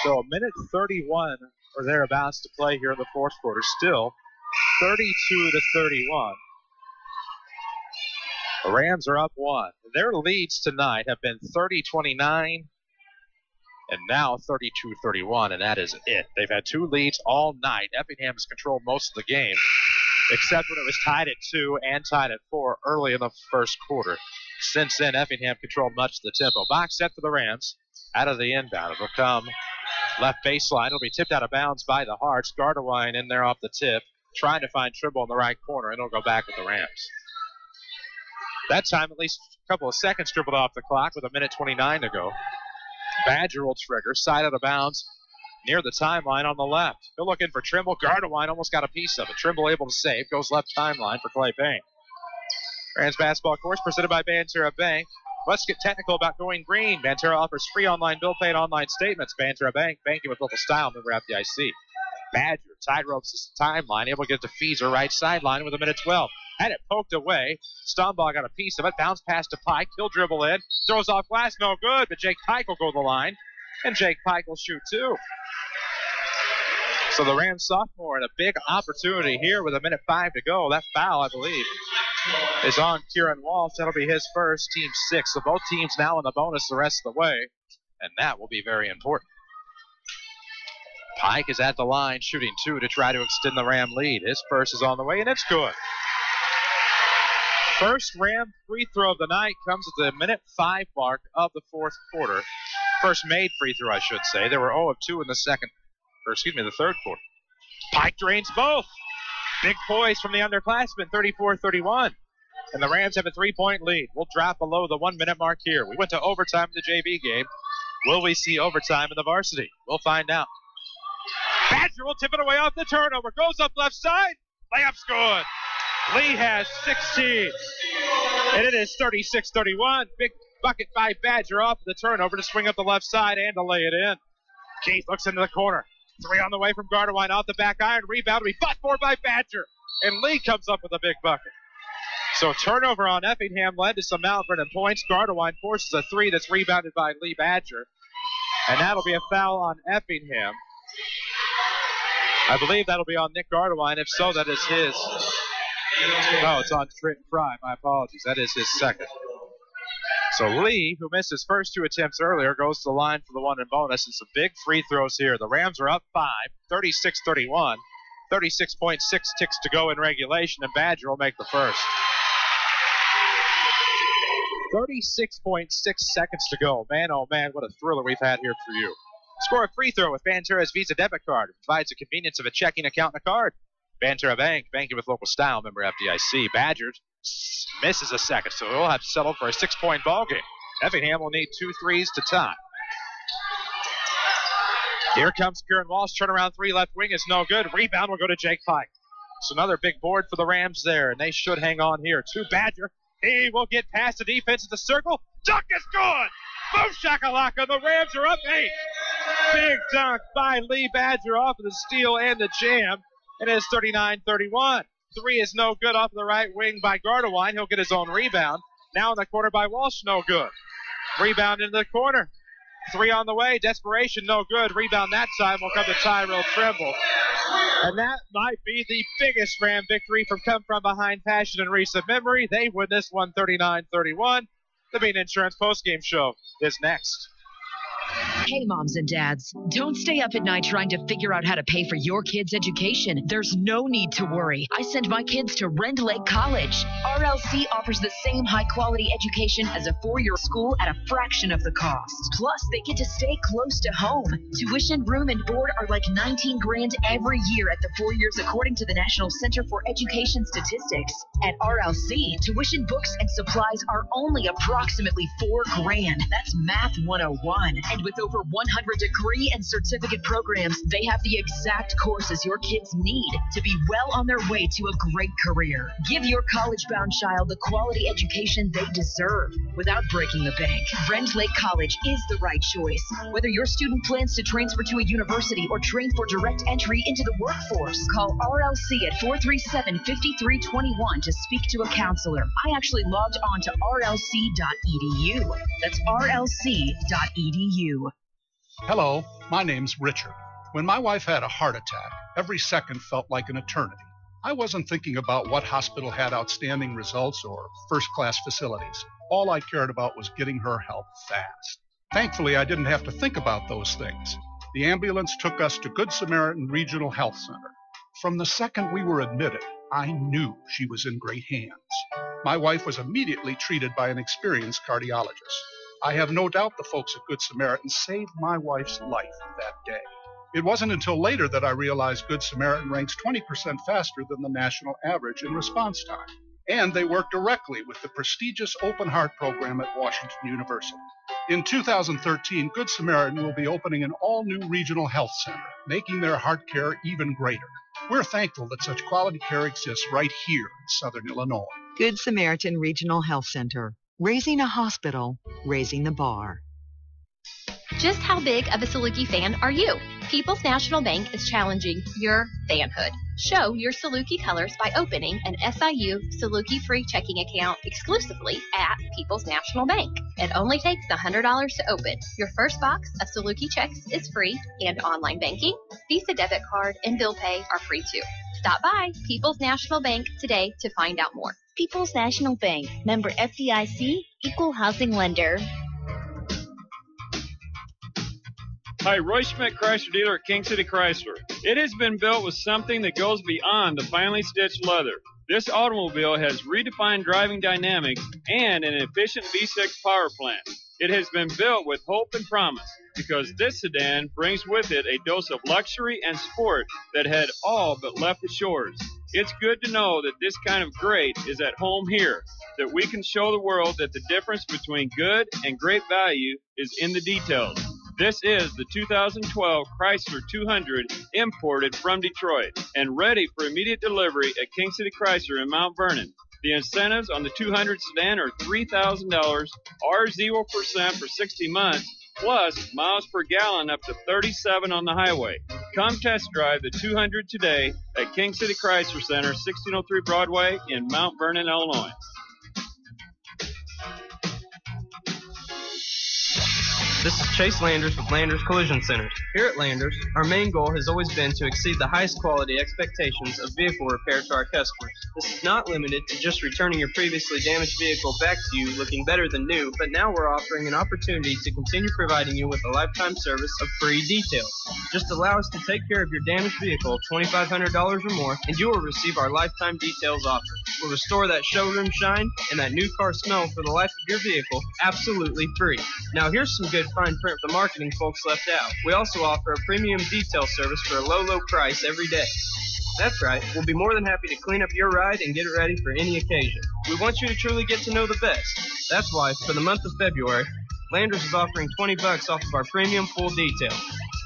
So 1:31 or thereabouts to play here in the fourth quarter. Still 32-31. The Rams are up 1. Their leads tonight have been 30-29 and now 32-31, and that is it. They've had 2 leads all night. Effingham has controlled most of the game, except when it was tied at 2 and tied at 4 early in the first quarter. Since then, Effingham controlled much of the tempo. Box set for the Rams. Out of the inbound. It'll come left baseline. It'll be tipped out of bounds by the Hearts. Gardewine in there off the tip, trying to find Trimble in the right corner, and it'll go back with the Rams. That time, at least a couple of seconds dribbled off the clock with 1:29 to go. Badger will trigger, side out of bounds near the timeline on the left. He'll look in for Trimble. Gardewine almost got a piece of it. Trimble able to save. Goes left timeline for Clay Payne. Rams basketball course presented by Banterra Bank. Let's get technical about going green. Banterra offers free online bill pay and online statements. Banterra Bank, banking with local style. Member FDIC. Badger tight ropes the timeline. Able to get to Feeser right sideline with 1:12. Had it poked away. Stumbaugh got a piece of it. Bounce pass to Pike. He'll dribble in. Throws off glass. No good. But Jake Pike will go to the line. And Jake Pike will shoot 2. So the Rams sophomore in a big opportunity here with 1:05 to go. That foul, I believe, is on Kieran Walsh. That'll be his first, team 6. So both teams now in the bonus the rest of the way. And that will be very important. Pike is at the line shooting 2 to try to extend the Ram lead. His first is on the way, and it's good. First Ram free throw of the night comes at the 1:05 mark of the fourth quarter. First made free throw, I should say. They were 0 of 2 in the the third quarter. Pike drains both. Big poise from the underclassmen, 34-31. And the Rams have a 3-point lead. We'll drop below the 1-minute mark here. We went to overtime in the JV game. Will we see overtime in the varsity? We'll find out. Badger will tip it away off the turnover. Goes up left side. Layup's good. Lee has 16. And it is 36-31. Big bucket by Badger off the turnover to swing up the left side and to lay it in. Keith looks into the corner. 3 on the way from Gardewine off the back iron. Rebound will be fought for by Badger. And Lee comes up with a big bucket. So turnover on Effingham led to some Mount Vernon points. Gardewine forces a 3 that's rebounded by Lee Badger. And that'll be a foul on Effingham. I believe that'll be on Nick Gardewine. If so, that is his. No, it's on Trenton Fry. My apologies. That is his second. So Lee, who missed his first 2 attempts earlier, goes to the line for the 1 in bonus. And some big free throws here. The Rams are up 5, 36-31. 36.6 ticks to go in regulation, and Badger will make the first. 36.6 seconds to go. Man, oh man, what a thriller we've had here for you. Score a free throw with Bantera's Visa debit card. It provides the convenience of a checking account and a card. Bantera Bank, banking with local style, member FDIC. Badgers misses a second, so we'll have to settle for a 6-point ball game. Effingham will need 2 threes to tie. Here comes Kieran Walsh. Turnaround 3 left wing is no good. Rebound will go to Jake Pike. So another big board for the Rams there, and they should hang on here. 2 Badger. He will get past the defense at the circle. Dunk is good. Boom shakalaka. The Rams are up 8. Big dunk by Lee Badger off of the steal and the jam. It is 39-31. 3 is no good off of the right wing by Gardewine. He'll get his own rebound. Now in the corner by Walsh, no good. Rebound into the corner. 3 on the way. Desperation, no good. Rebound that time will come to Tyrell Trimble. And that might be the biggest Ram victory from come from behind passion in recent memory. They win this one 39-31. The Bean Insurance postgame show is next. Hey, moms and dads, don't stay up at night trying to figure out how to pay for your kids' education. There's no need to worry. I send my kids to Rend Lake College. RLC offers the same high-quality education as a 4-year school at a fraction of the cost. Plus, they get to stay close to home. Tuition, room, and board are like $19,000 every year at the 4 years, according to the National Center for Education Statistics. At RLC, tuition, books, and supplies are only approximately $4,000. That's Math 101. And with over 100 degree and certificate programs, they have the exact courses your kids need to be well on their way to a great career. Give your college-bound child the quality education they deserve without breaking the bank. Rend Lake College is the right choice. Whether your student plans to transfer to a university or train for direct entry into the workforce, call RLC at 437-5321 to speak to a counselor. I actually logged on to rlc.edu. That's rlc.edu. Hello, my name's Richard. When my wife had a heart attack, every second felt like an eternity. I wasn't thinking about what hospital had outstanding results or first-class facilities. All I cared about was getting her help fast. Thankfully, I didn't have to think about those things. The ambulance took us to Good Samaritan Regional Health Center. From the second we were admitted, I knew she was in great hands. My wife was immediately treated by an experienced cardiologist. I have no doubt the folks at Good Samaritan saved my wife's life that day. It wasn't until later that I realized Good Samaritan ranks 20% faster than the national average in response time. And they work directly with the prestigious Open Heart program at Washington University. In 2013, Good Samaritan will be opening an all-new regional health center, making their heart care even greater. We're thankful that such quality care exists right here in Southern Illinois. Good Samaritan Regional Health Center. Raising a hospital, raising the bar. Just how big of a Saluki fan are you? People's National Bank is challenging your fanhood. Show your Saluki colors by opening an SIU Saluki free checking account exclusively at People's National Bank. It only takes $100 to open. Your first box of Saluki checks is free, and online banking, Visa debit card, and bill pay are free too. Stop by People's National Bank today to find out more. People's National Bank, member FDIC, equal housing lender. Hi, Roy Schmidt Chrysler dealer at King City Chrysler. It has been built with something that goes beyond the finely stitched leather. This automobile has redefined driving dynamics and an efficient V6 power plant. It has been built with hope and promise because this sedan brings with it a dose of luxury and sport that had all but left the shores. It's good to know that this kind of great is at home here, that we can show the world that the difference between good and great value is in the details. This is the 2012 Chrysler 200 imported from Detroit and ready for immediate delivery at King City Chrysler in Mount Vernon. The incentives on the 200 sedan are $3,000, or 0% for 60 months, plus miles per gallon up to 37 on the highway. Come test drive the 200 today at King City Chrysler Center, 1603 Broadway in Mount Vernon, Illinois. This is Chase Landers with Landers Collision Centers. Here at Landers, our main goal has always been to exceed the highest quality expectations of vehicle repair to our customers. This is not limited to just returning your previously damaged vehicle back to you looking better than new, but now we're offering an opportunity to continue providing you with a lifetime service of free details. Just allow us to take care of your damaged vehicle, $2,500 or more, and you will receive our lifetime details offer. We'll restore that showroom shine and that new car smell for the life of your vehicle absolutely free. Now here's some good fine print the marketing folks left out. We also offer a premium detail service for a low price every day. That's right, we'll be more than happy to clean up your ride and get it ready for any occasion. We want you to truly get to know the best. That's why, for the month of February, Landers is offering $20 off of our premium full detail.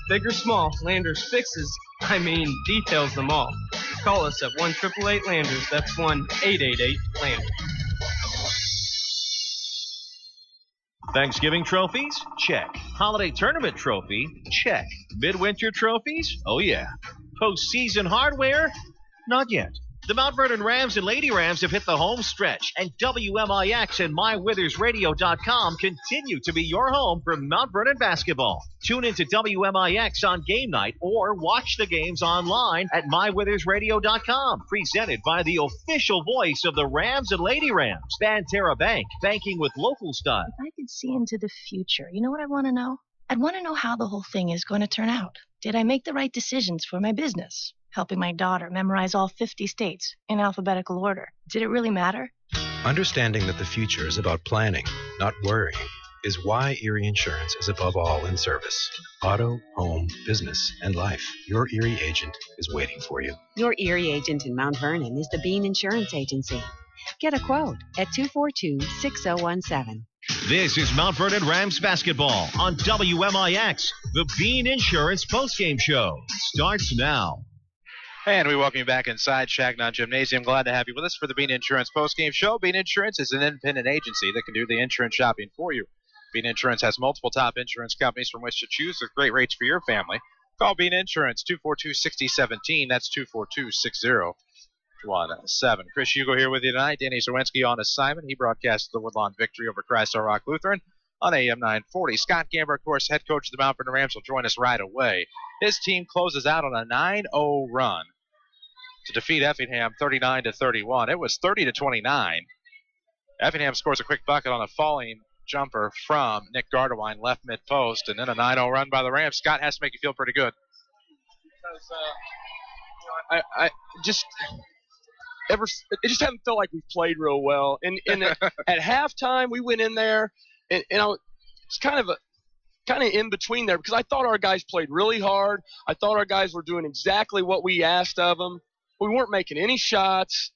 Big or small, Landers details them all. Call us at 1-888-LANDERS. That's 1-888-LANDERS. Thanksgiving trophies? Check. Holiday tournament trophy? Check. Midwinter trophies? Oh, yeah. Postseason hardware? Not yet. The Mount Vernon Rams and Lady Rams have hit the home stretch, and WMIX and MyWithersRadio.com continue to be your home for Mount Vernon basketball. Tune into WMIX on game night or watch the games online at MyWithersRadio.com. Presented by the official voice of the Rams and Lady Rams, Banterra Bank, banking with local style. If I could see into the future, you know what I want to know? I'd want to know how the whole thing is going to turn out. Did I make the right decisions for my business? Helping my daughter memorize all 50 states in alphabetical order. Did it really matter? Understanding that the future is about planning, not worrying, is why Erie Insurance is above all in service. Auto, home, business, and life. Your Erie agent is waiting for you. Your Erie agent in Mount Vernon is the Bean Insurance Agency. Get a quote at 242-6017. This is Mount Vernon Rams basketball on WMIX. The Bean Insurance postgame show starts now. And we welcome you back inside Changnon Gymnasium. Glad to have you with us for the Bean Insurance postgame show. Bean Insurance is an independent agency that can do the insurance shopping for you. Bean Insurance has multiple top insurance companies from which to choose with great rates for your family. Call Bean Insurance 242-6017. That's 242-6017. Chris Hugo here with you tonight. Danny Zerwinski on assignment. He broadcasts the Woodlawn victory over Christ Our Rock Lutheran on AM 940. Scott Gamber, of course, head coach of the Mount Vernon Rams, will join us right away. His team closes out on a 9-0 run to defeat Effingham 39-31. It was 30-29. Effingham scores a quick bucket on a falling jumper from Nick Gardewine, left mid-post, and then a 9-0 run by the Rams. Scott, has to make you feel pretty good. Because I just it just haven't felt like we've played real well. And at halftime, we went in there, and I was kind of in between there because I thought our guys played really hard. I thought our guys were doing exactly what we asked of them. We weren't making any shots.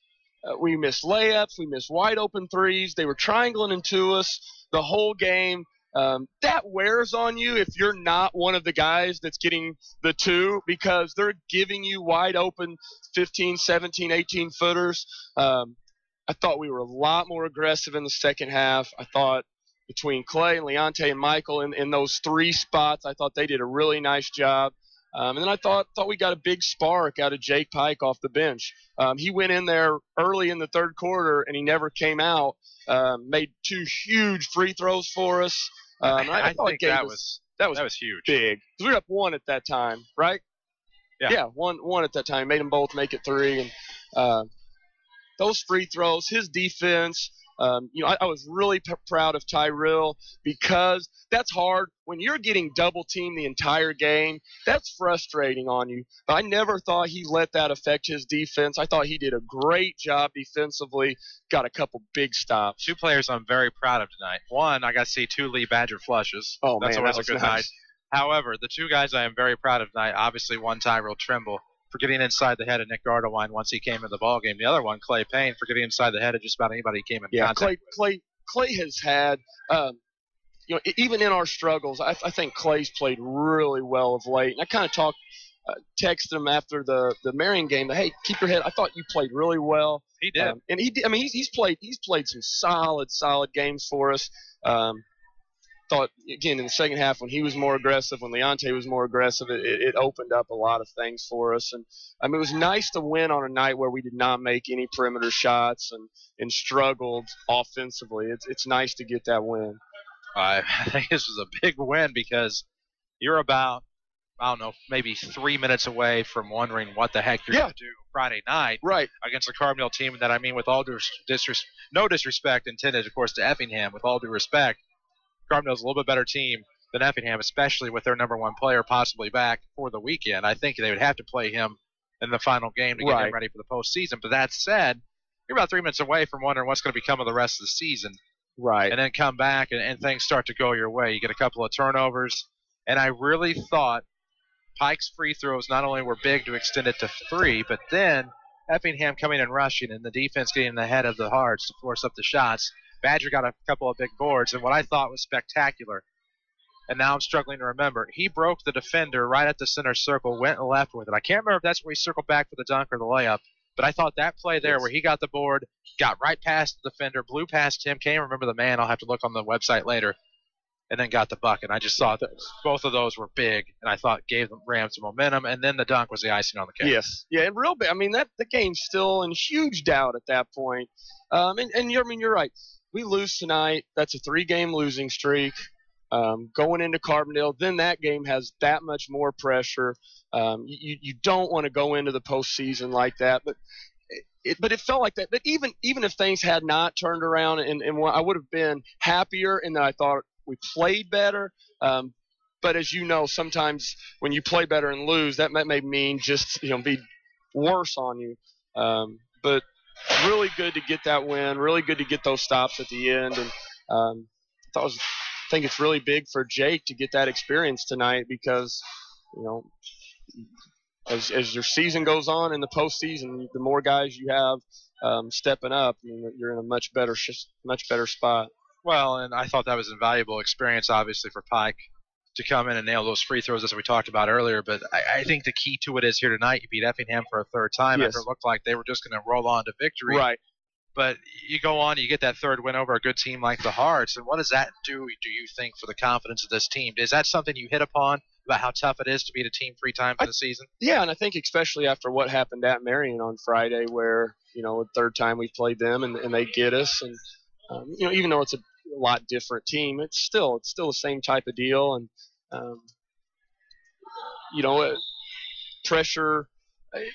We missed layups. We missed wide open threes. They were triangling into us the whole game. That wears on you if you're not one of the guys that's getting the two because they're giving you wide open 15, 17, 18 footers. I thought we were a lot more aggressive in the second half. I thought between Clay and Leonte and Michael in those three spots, I thought they did a really nice job. And then I thought we got a big spark out of Jake Pike off the bench. He went in there early in the third quarter, and he never came out. Made two huge free throws for us. I think that was huge. Big. We were up one at that time, right? Yeah, one at that time. Made them both make it three. And those free throws, his defense, I was really proud of Tyrell because that's hard. When you're getting double-teamed the entire game, that's frustrating on you. But I never thought he let that affect his defense. I thought he did a great job defensively, got a couple big stops. Two players I'm very proud of tonight. One, I got to see two Lee Badger flushes. Oh, that's man, always that was a good nice. night. However, the two guys I am very proud of tonight, obviously one, Tyrell Trimble, for getting inside the head of Nick Gardewine once he came in the ballgame. The other one, Clay Payne, for getting inside the head of just about anybody he came in contact with. Clay has had, even in our struggles, I think Clay's played really well of late. And I kind of texted him after the Marion game that, hey, keep your head. I thought you played really well. He did. And he did. I mean, he's played some solid games for us. Thought, again, in the second half when he was more aggressive, when Leonte was more aggressive, it opened up a lot of things for us. And, it was nice to win on a night where we did not make any perimeter shots and struggled offensively. It's nice to get that win. I think this was a big win because you're about, I don't know, maybe 3 minutes away from wondering what the heck you're going to do Friday night against a Carbondale team that, I mean, with all no disrespect intended, of course, to Effingham, with all due respect, Carbondale's a little bit better team than Effingham, especially with their number one player possibly back for the weekend. I think they would have to play him in the final game to get him ready for the postseason. But that said, you're about 3 minutes away from wondering what's going to become of the rest of the season. Right. And then come back and things start to go your way. You get a couple of turnovers. And I really thought Pike's free throws not only were big to extend it to 3, but then Effingham coming and rushing and the defense getting ahead of the Hearts to force up the shots. Badger got a couple of big boards, and what I thought was spectacular, and now I'm struggling to remember, he broke the defender right at the center circle, went left with it. I can't remember if that's where he circled back for the dunk or the layup, but I thought that play there where he got the board, got right past the defender, blew past him, can't remember the man, I'll have to look on the website later, and then got the bucket. I just thought that both of those were big, and I thought gave the Rams some momentum, and then the dunk was the icing on the cake. Yes. Yeah, and real big. I mean, the game's still in huge doubt at that point. You're right. We lose tonight. That's a 3-game losing streak. Going into Carbondale, then that game has that much more pressure. You don't want to go into the postseason like that, but it felt like that. But even if things had not turned around, and I would have been happier, and I thought we played better. But as you know, sometimes when you play better and lose, that may mean just be worse on you. But really good to get that win. Really good to get those stops at the end, and I think it's really big for Jake to get that experience tonight because, as your season goes on in the postseason, the more guys you have stepping up, you're in a much better spot. Well, and I thought that was an invaluable experience, obviously, for Pike to come in and nail those free throws as we talked about earlier. But I think the key to it is here tonight, you beat Effingham for a third time after it looked like they were just going to roll on to victory. Right. But you go on, you get that third win over a good team like the Hearts, and what does that do you think, for the confidence of this team? Is that something you hit upon about how tough it is to beat a team 3 times in the season? Yeah, and I think especially after what happened at Marion on Friday where, the third time we played them and they get us. And, even though it's a lot different team, it's still the same type of deal. And, pressure,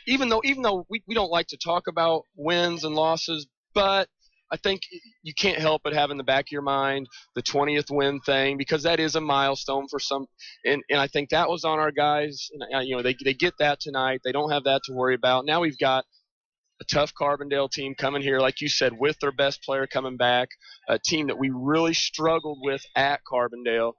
even though we don't like to talk about wins and losses, but I think you can't help but have in the back of your mind the 20th win thing, because that is a milestone for some, and I think that was on our guys. And, they get that tonight. They don't have that to worry about. Now we've got a tough Carbondale team coming here, like you said, with their best player coming back, a team that we really struggled with at Carbondale.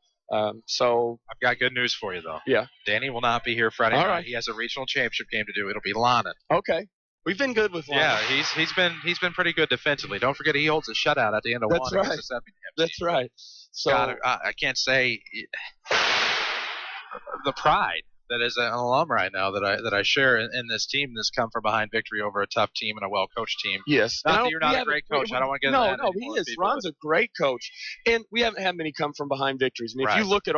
So I've got good news for you, though. Yeah. Danny will not be here Friday night. Right. He has a regional championship game to do. It'll be Lana. Okay. We've been good with Lana. Yeah, he's been pretty good defensively. Don't forget he holds a shutout at the end of one against the Effingham team. That's right. So I can't say the pride that is an alum right now that I share in this team. This come from behind victory over a tough team and a well-coached team. Yes. Not that you're not a great coach. I don't want to get into that. No, he is. Ron's a great coach. And we haven't had many come from behind victories. I mean, if you look at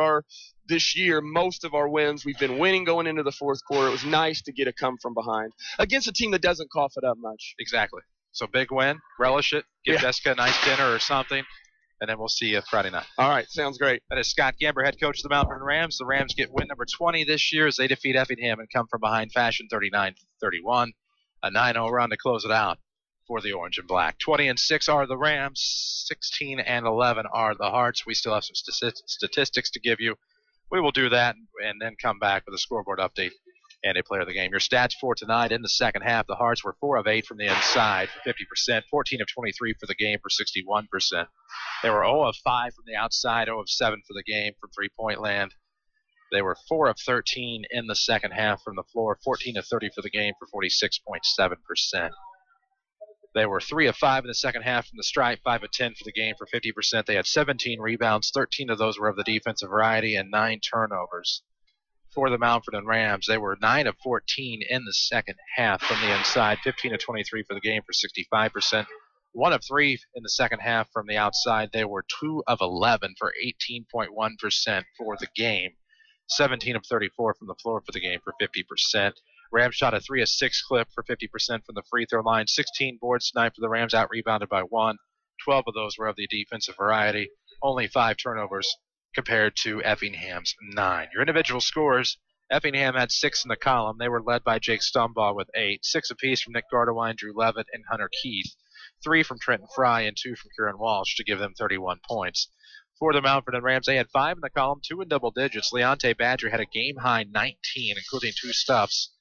this year, most of our wins, we've been winning going into the fourth quarter. It was nice to get a come from behind against a team that doesn't cough it up much. Exactly. So big win. Relish it. Give Jessica a nice dinner or something. And then we'll see you Friday night. All right, sounds great. That is Scott Gamber, head coach of the Mount Vernon Rams. The Rams get win number 20 this year as they defeat Effingham and come from behind fashion 39-31. A 9-0 run to close it out for the Orange and Black. 20-6 are the Rams. 16-11 are the Hearts. We still have some statistics to give you. We will do that and then come back with a scoreboard update and a player of the game. Your stats for tonight in the second half. The Hearts were 4 of 8 from the inside for 50%, 14 of 23 for the game for 61%. They were 0 of 5 from the outside, 0 of 7 for the game from three-point land. They were 4 of 13 in the second half from the floor, 14 of 30 for the game for 46.7%. They were 3 of 5 in the second half from the stripe, 5 of 10 for the game for 50%. They had 17 rebounds, 13 of those were of the defensive variety, and 9 turnovers. For the Mount Vernon Rams, they were 9 of 14 in the second half from the inside, 15 of 23 for the game for 65%, 1 of 3 in the second half from the outside. They were 2 of 11 for 18.1% for the game, 17 of 34 from the floor for the game for 50%. Rams shot a 3 of 6 clip for 50% from the free throw line, 16 boards tonight for the Rams, out rebounded by 1. 12 of those were of the defensive variety. only 5 turnovers compared to Effingham's 9. Your individual scores, Effingham had 6 in the column. They were led by Jake Stumbaugh with 8, 6 apiece from Nick Gardewine, Drew Levitt, and Hunter Keith, 3 from Trenton Fry, and 2 from Kieran Walsh to give them 31 points. For the Mount Vernon Rams, they had 5 in the column, 2 in double digits. Leonte Badger had a game-high 19, including 2 stuffs.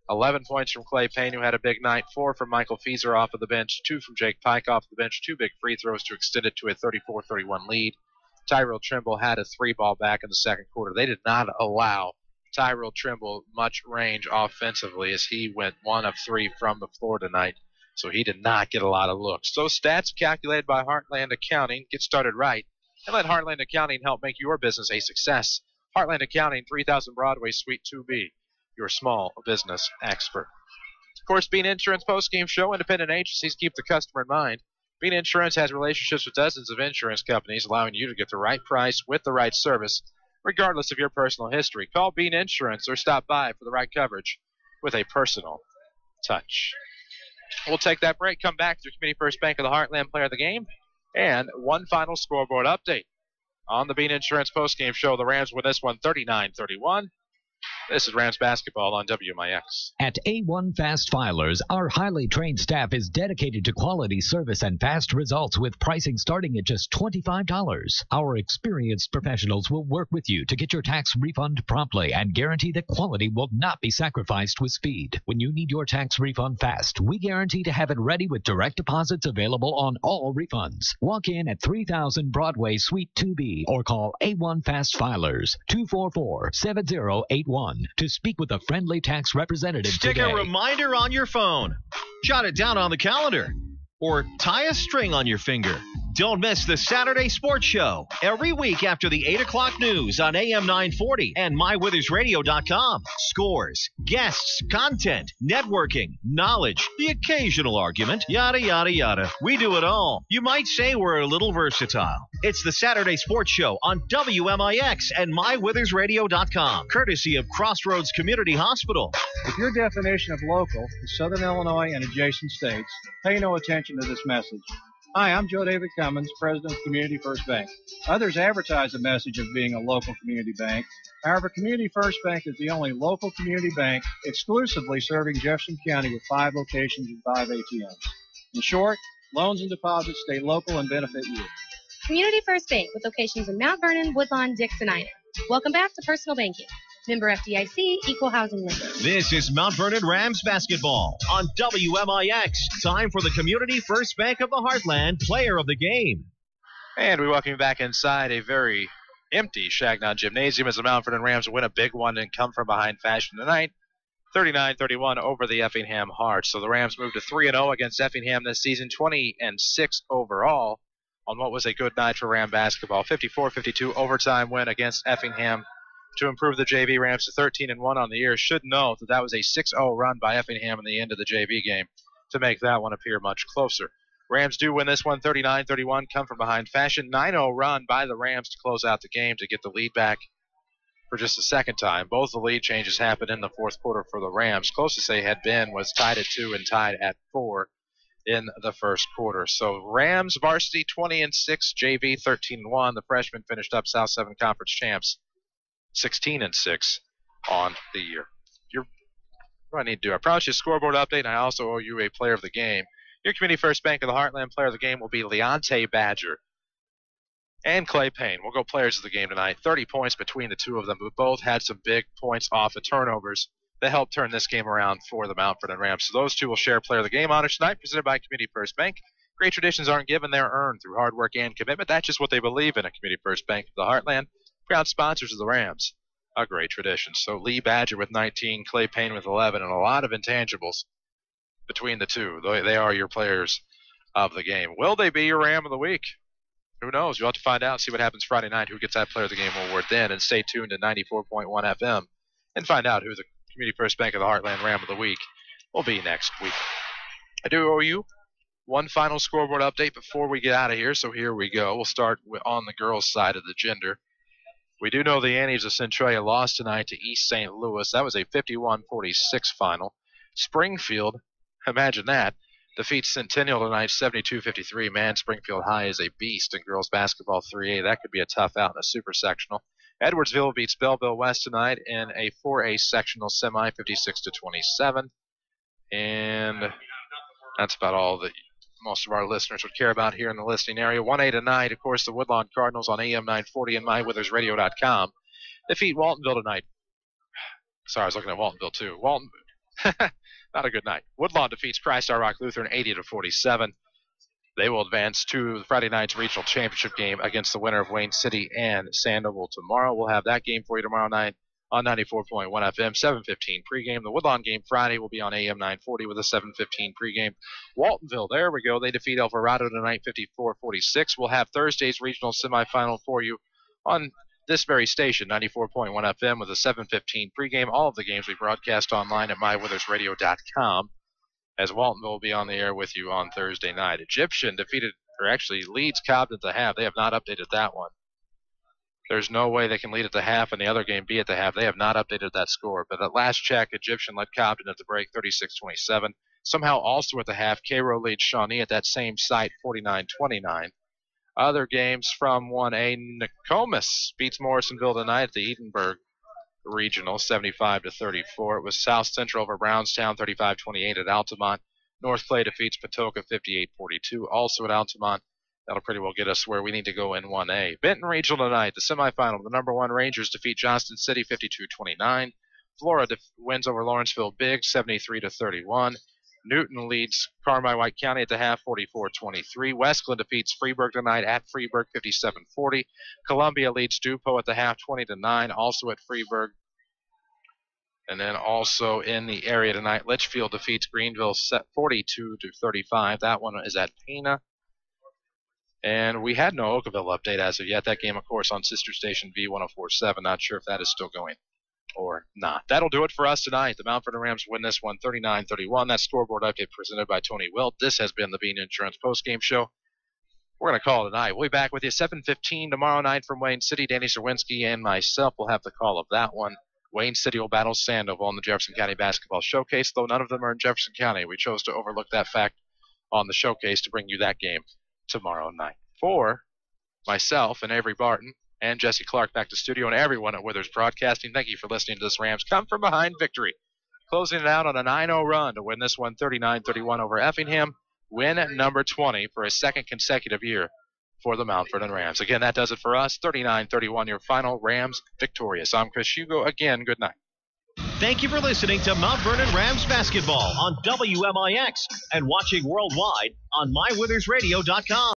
11 points from Clay Payne, who had a big night, 4 from Michael Fieser off of the bench, 2 from Jake Pike off the bench, 2 big free throws to extend it to a 34-31 lead. Tyrell Trimble had a 3-ball back in the second quarter. They did not allow Tyrell Trimble much range offensively as he went 1 of 3 from the floor tonight, so he did not get a lot of looks. Those stats calculated by Heartland Accounting. Get started right and let Heartland Accounting help make your business a success. Heartland Accounting, 3000 Broadway, Suite 2B, your small business expert. Of course, Bean Insurance Postgame Show, independent agencies keep the customer in mind. Bean Insurance has relationships with dozens of insurance companies, allowing you to get the right price with the right service, regardless of your personal history. Call Bean Insurance or stop by for the right coverage with a personal touch. We'll take that break, come back to your Community First Bank of the Heartland Player of the Game, and one final scoreboard update. On the Bean Insurance Postgame Show, the Rams win this one 39-31. This is Rams basketball on WMIX. At A1 Fast Filers, our highly trained staff is dedicated to quality service and fast results with pricing starting at just $25. Our experienced professionals will work with you to get your tax refund promptly and guarantee that quality will not be sacrificed with speed. When you need your tax refund fast, we guarantee to have it ready with direct deposits available on all refunds. Walk in at 3000 Broadway, Suite 2B, or call A1 Fast Filers 244-7081 to speak with a friendly tax representative Stick today. a reminder on your phone. Jot it down on the calendar. Or tie a string on your finger. Don't miss the Saturday Sports Show every week after the 8 o'clock news on AM 940 and MyWithersRadio.com. Scores, guests, content, networking, knowledge, the occasional argument, yada, yada, yada. We do it all. You might say we're a little versatile. It's the Saturday Sports Show on WMIX and MyWithersRadio.com, courtesy of Crossroads Community Hospital. If your definition of local is Southern Illinois and adjacent states, pay no attention to this message. Hi, I'm Joe David Cummins, President of Community First Bank. Others advertise the message of being a local community bank. However, Community First Bank is the only local community bank exclusively serving Jefferson County with 5 locations and 5 ATMs. In short, loans and deposits stay local and benefit you. Community First Bank with locations in Mount Vernon, Woodlawn, Dix, and Ina. Welcome back to Personal Banking. Member FDIC, Equal Housing Lender. This is Mount Vernon Rams basketball on WMIX. Time for the Community First Bank of the Heartland Player of the Game. And we welcome you back inside a very empty Changnon Gymnasium as the Mount Vernon Rams win a big one and come from behind fashion tonight. 39-31 over the Effingham Hearts. So the Rams move to 3-0 against Effingham this season, 20-6 overall on what was a good night for Ram basketball. 54-52 overtime win against Effingham to improve the JV Rams to 13-1 on the year. Should note that that was a 6-0 run by Effingham in the end of the JV game to make that one appear much closer. Rams do win this one 39-31, come from behind fashion. 9-0 run by the Rams to close out the game to get the lead back for just the second time. Both the lead changes happened in the fourth quarter for the Rams. Closest they had been was tied at 2 and tied at 4 in the first quarter. So Rams varsity 20-6, JV 13-1. The freshmen finished up South 7 Conference champs 16-6 on the year. What do I need to do? I promised you a scoreboard update, and I also owe you a player of the game. Your Community First Bank of the Heartland player of the game will be Leonte Badger and Clay Payne. We'll go players of the game tonight. 30 points between the two of them, who both had some big points off of turnovers that helped turn this game around for the Mount Vernon Rams. So those two will share player of the game honors tonight, presented by Community First Bank. Great traditions aren't given, they're earned through hard work and commitment. That's just what they believe in at Community First Bank of the Heartland. Proud sponsors of the Rams. A great tradition. So Lee Badger with 19, Clay Payne with 11, and a lot of intangibles between the two. They are your players of the game. Will they be your Ram of the week? Who knows? You'll have to find out and see what happens Friday night. Who gets that player of the game award then? And stay tuned to 94.1 FM and find out who the Community First Bank of the Heartland Ram of the week will be next week. I do owe you one final scoreboard update before we get out of here, so here we go. We'll start on the girls' side of the gender. We do know the Annies of Centralia lost tonight to East St. Louis. That was a 51-46 final. Springfield, imagine that, defeats Centennial tonight 72-53. Man, Springfield High is a beast in girls basketball 3A. That could be a tough out in a super sectional. Edwardsville beats Belleville West tonight in a 4A sectional semi 56-27. And that's about all that most of our listeners would care about here in the listening area. 1A tonight, of course, the Woodlawn Cardinals on AM 940 and MyWithersRadio.com defeat Waltonville tonight. Sorry, I was looking at Waltonville too. Walton, not a good night. Woodlawn defeats Christ Our Rock Lutheran 80-47. They will advance to Friday night's regional championship game against the winner of Wayne City and Sandoval tomorrow. We'll have that game for you tomorrow night on 94.1 FM, 7:15 pregame. The Woodlawn game Friday will be on AM 940 with a 7:15 pregame. Waltonville, there we go. They defeat Alvarado tonight 54-46. We'll have Thursday's regional semifinal for you on this very station, 94.1 FM with a 7:15 pregame. All of the games we broadcast online at MyWithersRadio.com. As Waltonville will be on the air with you on Thursday night. Egyptian leads Cobb at the half. They have not updated that one. There's no way they can lead at the half and the other game be at the half. They have not updated that score. But at last check, Egyptian led Cobden at the break 36-27. Somehow also at the half, Cairo leads Shawnee at that same site 49-29. Other games from 1A, Nokomis beats Morrisonville tonight at the Edinburgh Regional 75-34. It was South Central over Brownstown 35-28 at Altamont. North Clay defeats Patoka 58-42. Also at Altamont. That'll pretty well get us where we need to go in 1A. Benton Regional tonight, the semifinal. The number 1 Rangers defeat Johnston City 52-29. Flora wins over Lawrenceville Big 73-31. Newton leads Carmi White County at the half 44-23. Westland defeats Freeburg tonight at Freeburg 57-40. Columbia leads Dupo at the half 20-9, also at Freeburg. And then also in the area tonight, Litchfield defeats Greenville 42-35. That one is at Pena. And we had no Oakville update as of yet. That game, of course, on sister station V1047. Not sure if that is still going or not. That'll do it for us tonight. The Mount Vernon Rams win this one 39-31. That scoreboard update presented by Tony Wilt. This has been the Bean Insurance Postgame Show. We're going to call it a night. We'll be back with you 7:15 tomorrow night from Wayne City. Danny Zerwinski and myself will have the call of that one. Wayne City will battle Sandoval in the Jefferson County Basketball Showcase, though none of them are in Jefferson County. We chose to overlook that fact on the showcase to bring you that game tomorrow night. For myself and Avery Barton and Jesse Clark back to studio and everyone at Withers Broadcasting, thank you for listening to this Rams come from behind victory. Closing it out on a 9-0 run to win this one 39-31 over Effingham. Win number 20 for a second consecutive year for the Mount Vernon Rams. Again, that does it for us. 39-31, your final Rams victorious. I'm Chris Hugo. Again, good night. Thank you for listening to Mount Vernon Rams basketball on WMIX and watching worldwide on MyWithersRadio.com.